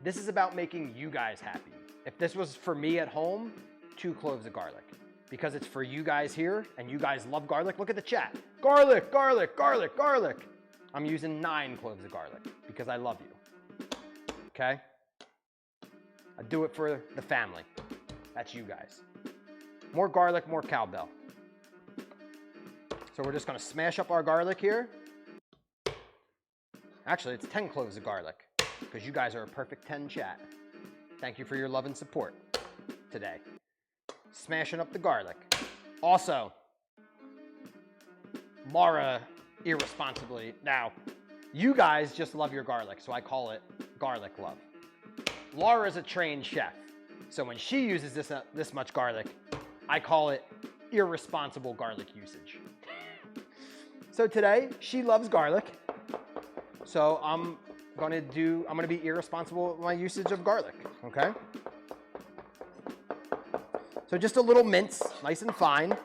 this is about making you guys happy. If this was for me at home, 2 cloves of garlic. Because it's for you guys here, and you guys love garlic. Look at the chat. Garlic, garlic, garlic, garlic. I'm using 9 cloves of garlic because I love you. Okay? I do it for the family. That's you guys. More garlic, more cowbell. So we're just gonna smash up our garlic here. Actually, it's 10 cloves of garlic because you guys are a perfect 10 chat. Thank you for your love and support today. Smashing up the garlic. Also, Laura irresponsibly. Now, you guys just love your garlic, so I call it garlic love. Laura's a trained chef, so when she uses this much garlic, I call it irresponsible garlic usage. So today, she loves garlic, so I'm gonna be irresponsible with my usage of garlic, okay? So just a little mince, nice and fine.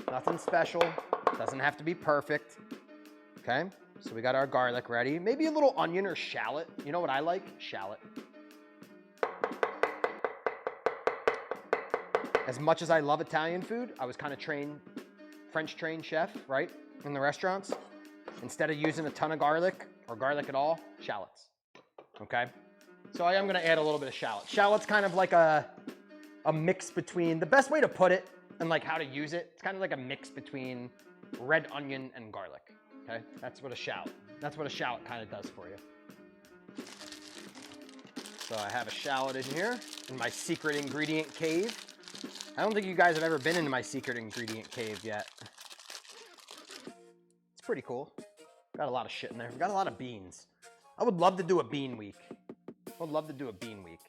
Nothing special, doesn't have to be perfect, okay? So we got our garlic ready. Maybe a little onion or shallot. You know what I like? Shallot. As much as I love Italian food, I was kind of French trained chef, right? In the restaurants. Instead of using a ton of garlic or garlic at all, shallots, okay? So I am gonna add a little bit of shallot. Shallot's kind of like a mix between, the best way to put it and like how to use it, it's kind of like a mix between red onion and garlic, okay? That's what a shallot kind of does for you. So I have a shallot in here. in my secret ingredient cave. I don't think you guys have ever been into my secret ingredient cave yet. It's pretty cool. Got a lot of shit in there. Got a lot of beans. I would love to do a bean week. I would love to do a bean week.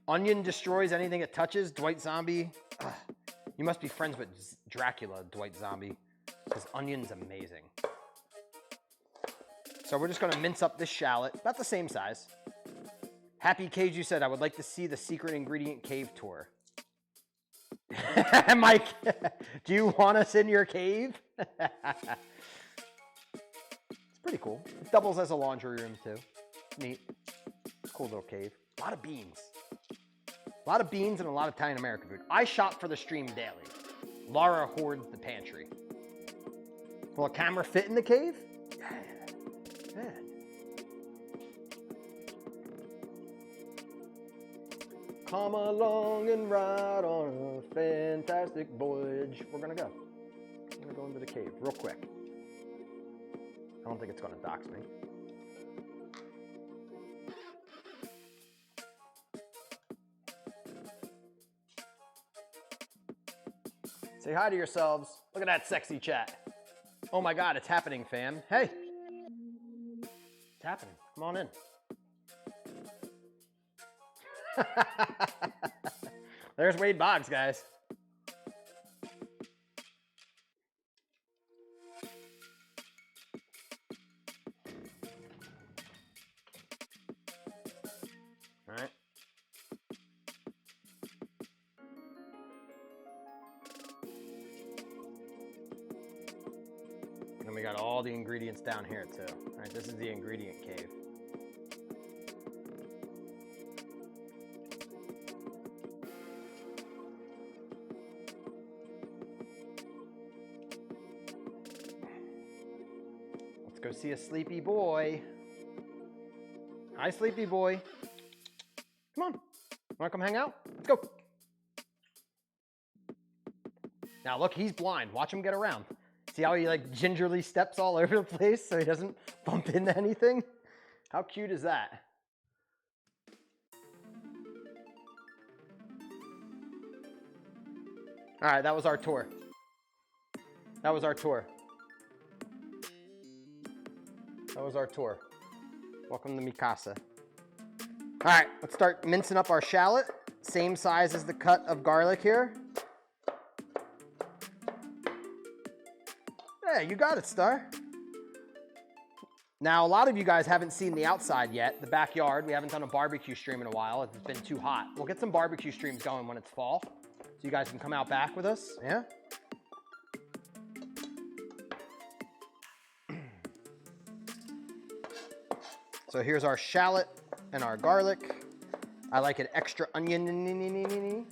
Onion destroys anything it touches. Dwight Zombie. Ugh. You must be friends with Dracula, Dwight Zombie, because onion's amazing. So we're just gonna mince up this shallot, about the same size. Happy Cage, you said, I would like to see the secret ingredient cave tour. Mike, do you want us in your cave? It's pretty cool. It doubles as a laundry room too. Neat. Cool little cave. A lot of beans. A lot of beans and a lot of Italian American food. I shop for the stream daily. Laura hoards the pantry. Will a camera fit in the cave? Yeah. Man. Come along and ride on a fantastic voyage. We're gonna go. I'm gonna go into the cave real quick. I don't think it's gonna dox me. Say hi to yourselves. Look at that sexy chat. Oh my God, it's happening, fam. Hey. It's happening. Come on in. There's Wade Boggs, guys. All right. And then we got all the ingredients down here too. All right, this is the ingredient cave. Let's go see a sleepy boy. Hi, sleepy boy. Come on. Wanna come hang out? Let's go. Now look, he's blind. Watch him get around. See how he like gingerly steps all over the place so he doesn't bump into anything? How cute is that? All right, that was our tour. That was our tour. That was our tour. Welcome to Mikasa. All right, let's start mincing up our shallot. Same size as the cut of garlic here. Yeah, you got it, Star. Now, a lot of you guys haven't seen the outside yet, the backyard. We haven't done a barbecue stream in a while. It's been too hot. We'll get some barbecue streams going when it's fall, so you guys can come out back with us, yeah? So here's our shallot and our garlic. I like an extra onion.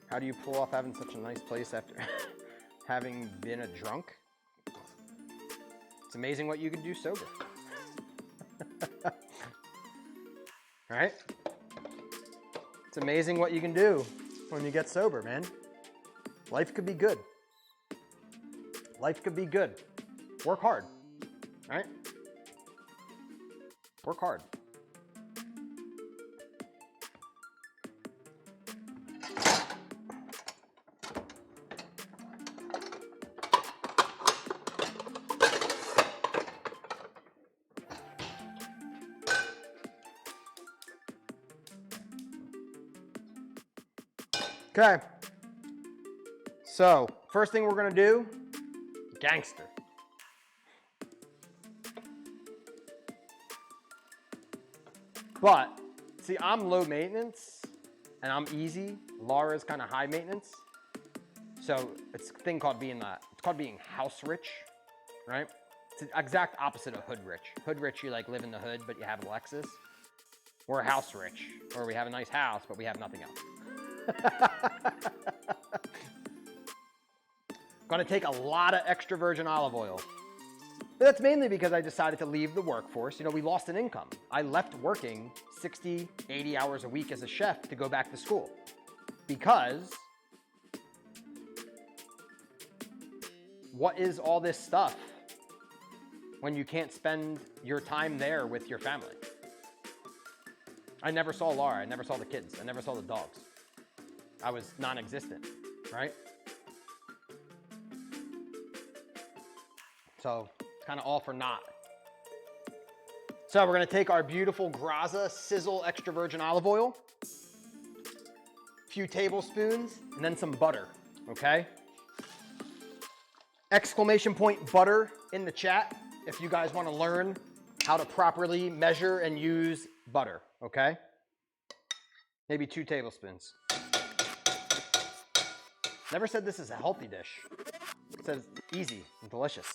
How do you pull off having such a nice place after having been a drunk? It's amazing what you can do sober. Right? It's amazing what you can do when you get sober, man. Life could be good. Life could be good. Work hard, right? Work hard. Okay, so first thing we're gonna do, gangster. But, see, I'm low maintenance and I'm easy. Laura's kind of high maintenance. So it's a thing called being, it's called being house rich, right? It's the exact opposite of hood rich. Hood rich, you like live in the hood, but you have a Lexus. We're house rich, or we have a nice house, but we have nothing else. Gonna take a lot of extra virgin olive oil. But that's mainly because I decided to leave the workforce. You know, we lost an income. I left working 60, 80 hours a week as a chef to go back to school. because what is all this stuff when you can't spend your time there with your family? I never saw Laura. I never saw the kids. I never saw the dogs. I was non-existent, right? So it's kind of all for naught. So we're gonna take our beautiful Graza Sizzle extra virgin olive oil, a few tablespoons, and then some butter, okay? Exclamation point butter in the chat if you guys wanna learn how to properly measure and use butter, okay? Maybe 2 tablespoons. Never said this is a healthy dish. It says easy and delicious.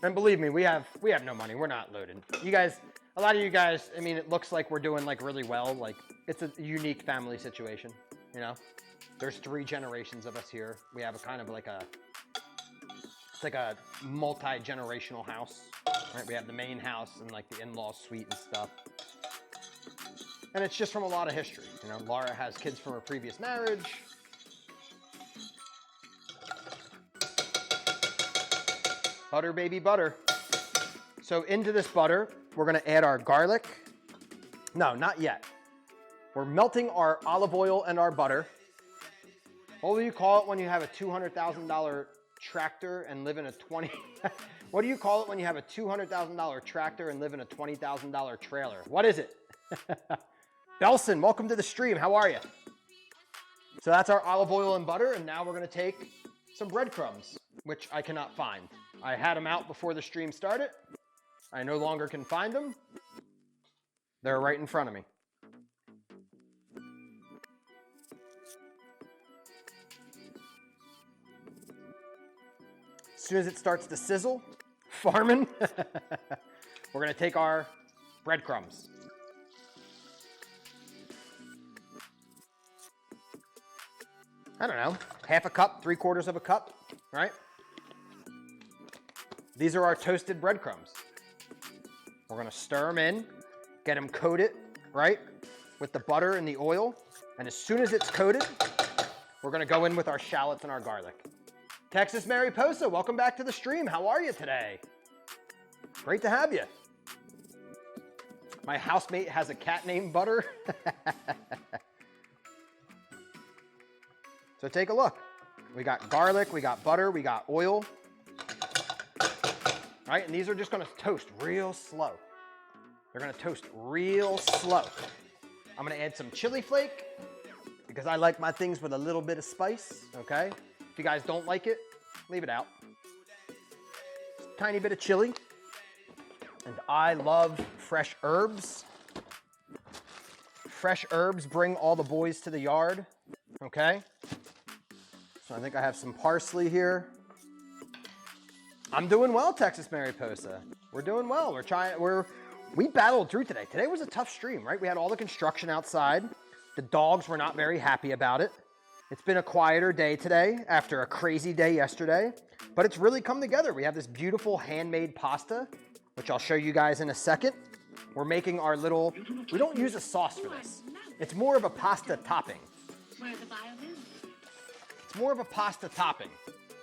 And believe me, we have no money. We're not loaded. You guys, a lot of you guys, I mean, it looks like we're doing like really well. Like it's a unique family situation, you know? There's 3 generations of us here. We have a kind of like it's like a multi-generational house, right? We have the main house and like the in-law suite and stuff. And it's just from a lot of history. You know, Laura has kids from her previous marriage. Butter, baby, butter. So into this butter, we're gonna add our garlic. No, not yet. We're melting our olive oil and our butter. What do you call it when you have a $200,000 tractor and live in a what do you call it when you have a $200,000 tractor and live in a $20,000 trailer? What is it? Belson, welcome to the stream. How are you? So that's our olive oil and butter, and now we're gonna take some breadcrumbs, which I cannot find. I had them out before the stream started. I no longer can find them. They're right in front of me. As soon as it starts to sizzle, farming, we're gonna take our breadcrumbs. I don't know, half a cup, 3/4 of a cup, right? These are our toasted breadcrumbs. We're gonna stir them in, get them coated, right? With the butter and the oil. And as soon as it's coated, we're gonna go in with our shallots and our garlic. Texas Mariposa, welcome back to the stream. How are you today? Great to have you. My housemate has a cat named Butter. So take a look. We got garlic, we got butter, we got oil. All right, and these are just gonna toast real slow. They're gonna toast real slow. I'm gonna add some chili flake because I like my things with a little bit of spice, okay? If you guys don't like it, leave it out. Just a tiny bit of chili. And I love fresh herbs. Fresh herbs bring all the boys to the yard, okay? So I think I have some parsley here. I'm doing well, Texas Mariposa. We're doing well. We battled through today. Today was a tough stream, right? We had all the construction outside. The dogs were not very happy about it. It's been a quieter day today after a crazy day yesterday, but it's really come together. We have this beautiful handmade pasta, which I'll show you guys in a second. We're making our little, we don't use a sauce for this. It's more of a pasta topping. Where the violin? It's more of a pasta topping.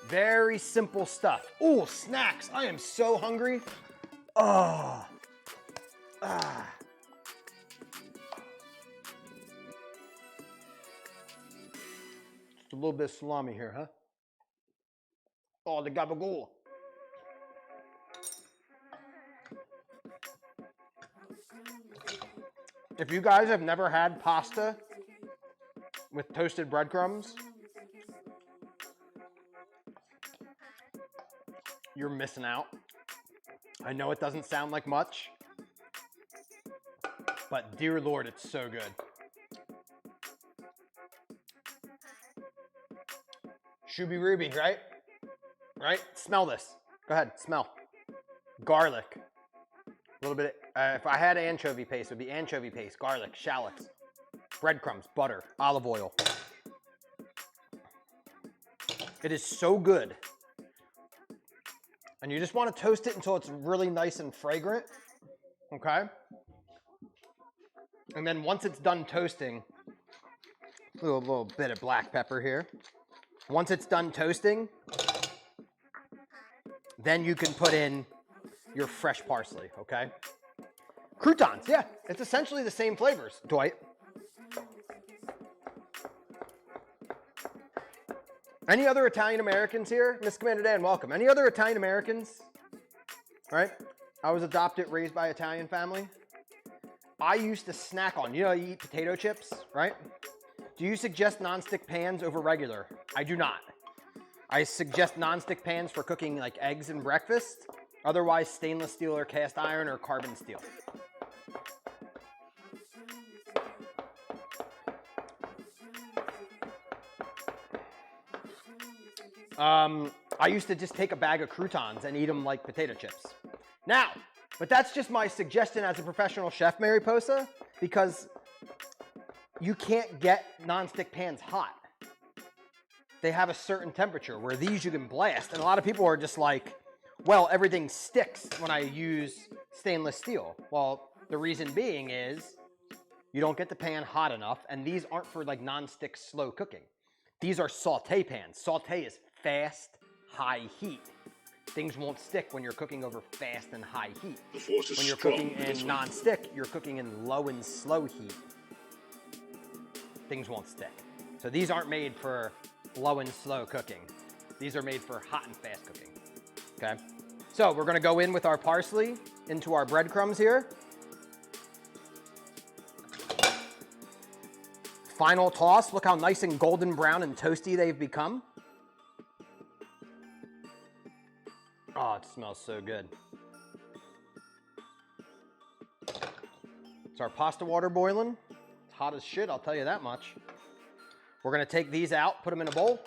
Very simple stuff. Ooh, snacks. I am so hungry. Oh. Ah. Just a little bit of salami here, huh? Oh, the gabagool. If you guys have never had pasta with toasted breadcrumbs, you're missing out. I know it doesn't sound like much, but dear Lord, it's so good. Shooby Ruby, right? Right? Smell this. Go ahead, smell. Garlic. A little bit, if I had anchovy paste, it would be anchovy paste, garlic, shallots, breadcrumbs, butter, olive oil. It is so good. And you just want to toast it until it's really nice and fragrant, okay? And then once it's done toasting, a little bit of black pepper here. Once it's done toasting, then you can put in your fresh parsley, okay? Croutons, yeah, it's essentially the same flavors, Dwight. Any other Italian Americans here? Miss Commander Dan, welcome. Any other Italian Americans? Right? I was adopted, raised by Italian family. I used to snack on, you know, you eat potato chips, right? Do you suggest nonstick pans over regular? I do not. I suggest nonstick pans for cooking like eggs and breakfast. Otherwise, stainless steel or cast iron or carbon steel. I used to just take a bag of croutons and eat them like potato chips. Now, but that's just my suggestion as a professional chef, Mary Posa, because you can't get nonstick pans hot. They have a certain temperature where these you can blast. And a lot of people are just like, well, everything sticks when I use stainless steel. Well, the reason being is you don't get the pan hot enough, and these aren't for like nonstick slow cooking. These are saute pans. Saute is fast, high heat. Things won't stick when you're cooking over fast and high heat. The force is When you're strong cooking in in this one. non-stick, you're cooking in low and slow heat. Things won't stick. So these aren't made for low and slow cooking. These are made for hot and fast cooking. Okay? So we're gonna go in with our parsley into our breadcrumbs here. Final toss. Look how nice and golden brown and toasty they've become. Oh, it smells so good. It's our pasta water boiling. It's hot as shit, I'll tell you that much. We're gonna take these out, put them in a bowl.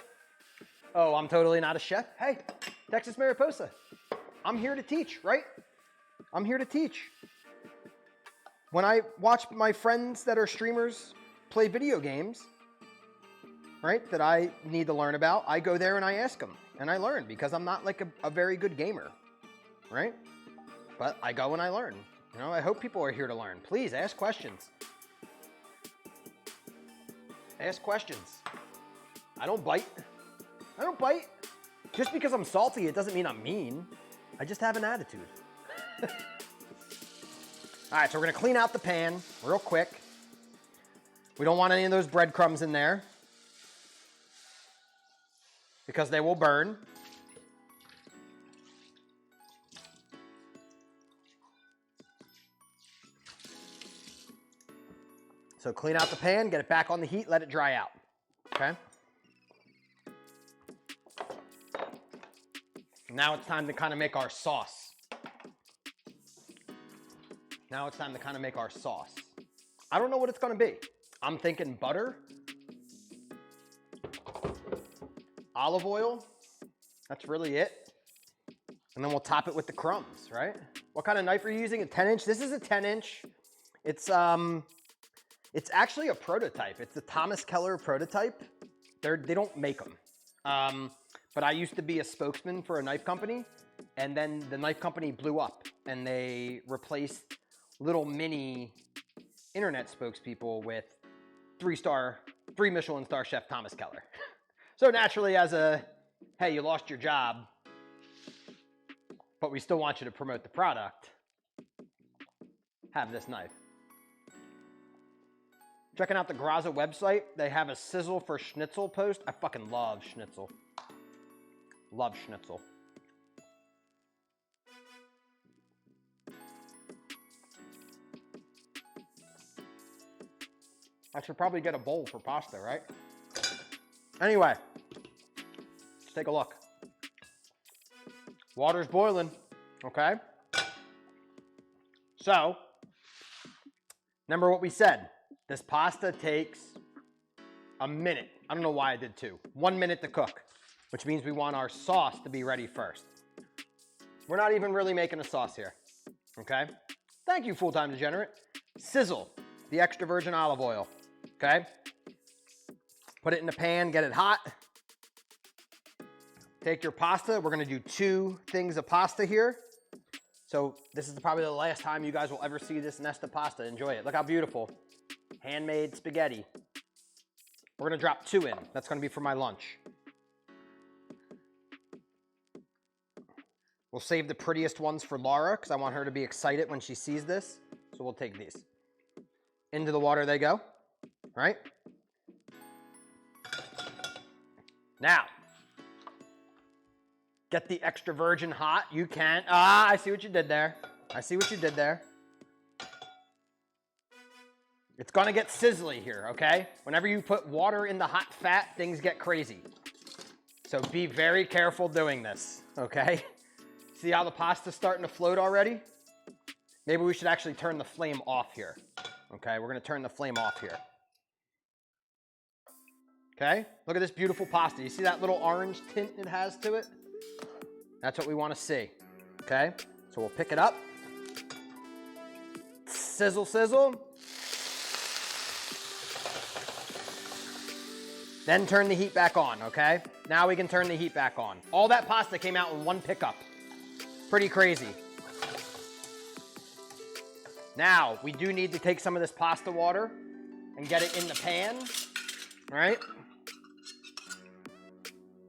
Oh, I'm totally not a chef. Hey, Texas Mariposa. I'm here to teach, right? I'm here to teach. When I watch my friends that are streamers play video games, right, that I need to learn about, I go there and I ask them. And I learn because I'm not like a very good gamer, right? But I go and I learn. You know, I hope people are here to learn. Please ask questions. Ask questions. I don't bite. I don't bite. Just because I'm salty, it doesn't mean I'm mean. I just have an attitude. All right, so we're gonna clean out the pan real quick. We don't want any of those breadcrumbs in there because they will burn. So clean out the pan, get it back on the heat, let it dry out, okay? Now it's time to kind of make our sauce. Now it's time to kind of make our sauce. I don't know what it's gonna be. I'm thinking butter, olive oil, that's really it. And then we'll top it with the crumbs, right? What kind of knife are you using? A 10-inch? This is a 10-inch. It's actually a prototype. It's the Thomas Keller prototype. They don't make them. But I used to be a spokesman for a knife company, and then the knife company blew up, and they replaced little mini internet spokespeople with three Michelin star chef Thomas Keller. So naturally, as a, hey, you lost your job, but we still want you to promote the product, have this knife. Checking out the Graza website, they have a sizzle for schnitzel post. I fucking love schnitzel. Love schnitzel. I should probably get a bowl for pasta, right? Anyway, let's take a look. Water's boiling, okay? So, remember what we said. This pasta takes a minute. I don't know why I did 2. 1 minute to cook, which means we want our sauce to be ready first. We're not even really making a sauce here, okay? Thank you, Full-Time Degenerate. Sizzle, the extra virgin olive oil, okay? Put it in the pan, get it hot. Take your pasta. We're gonna do 2 things of pasta here. So this is probably the last time you guys will ever see this Nesta pasta. Enjoy it. Look how beautiful. Handmade spaghetti. We're gonna drop 2 in. That's gonna be for my lunch. We'll save the prettiest ones for Laura because I want her to be excited when she sees this. So we'll take these. Into the water they go, all right? Now, get the extra virgin hot. You can. Ah, I see what you did there. I see what you did there. It's gonna get sizzly here, okay? Whenever you put water in the hot fat, things get crazy. So be very careful doing this, okay? See how the pasta's starting to float already? Maybe we should actually turn the flame off here. Okay, we're gonna turn the flame off here. Okay, look at this beautiful pasta. You see that little orange tint it has to it? That's what we wanna see, okay? So we'll pick it up. Sizzle, sizzle. Then turn the heat back on, okay? Now we can turn the heat back on. All that pasta came out in one pickup. Pretty crazy. Now, we do need to take some of this pasta water and get it in the pan, right?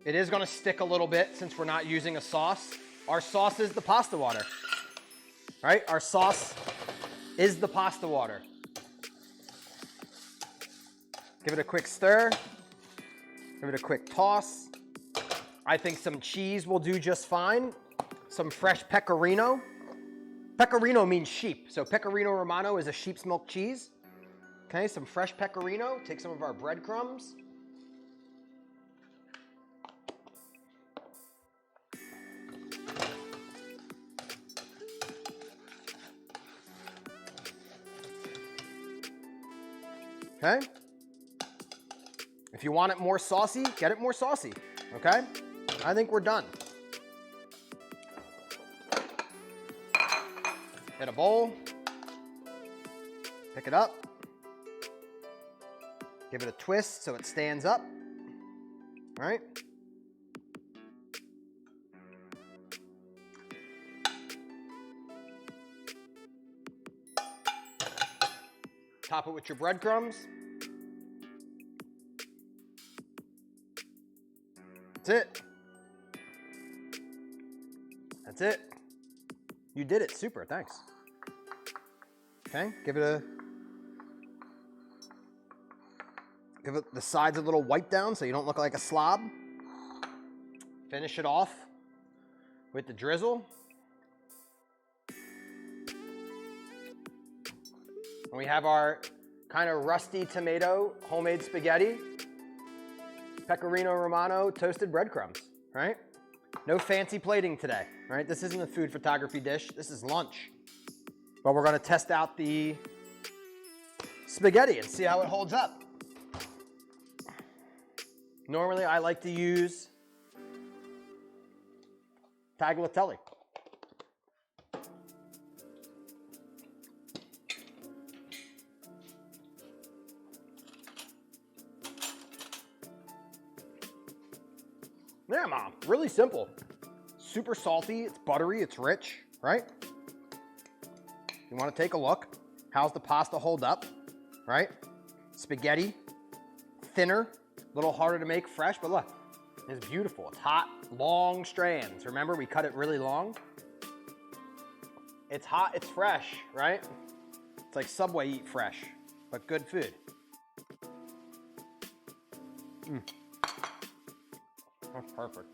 It is gonna stick a little bit since we're not using a sauce. Our sauce is the pasta water, right? Our sauce is the pasta water. Give it a quick stir. Give it a quick toss. I think some cheese will do just fine. Some fresh pecorino. Pecorino means sheep, so Pecorino Romano is a sheep's milk cheese. Okay, some fresh pecorino. Take some of our breadcrumbs. Okay. If you want it more saucy, get it more saucy, okay? I think we're done. Hit a bowl, pick it up, give it a twist so it stands up, all right? Top it with your breadcrumbs. That's it. That's it. You did it. Super. Thanks. Okay. Give it the sides a little wipe down so you don't look like a slob. Finish it off with the drizzle. And we have our kind of rusty tomato homemade spaghetti. Pecorino Romano toasted breadcrumbs, right? No fancy plating today, right? This isn't a food photography dish. This is lunch. But we're gonna test out the spaghetti and see how it holds up. Normally, I like to use tagliatelle. Yeah, Mom, really simple. Super salty, it's buttery, it's rich, right? You wanna take a look. How's the pasta hold up, right? Spaghetti, thinner, a little harder to make fresh, but look, it's beautiful. It's hot, long strands. Remember, we cut it really long. It's hot, it's fresh, right? It's like Subway Eat Fresh, but good food. That's perfect.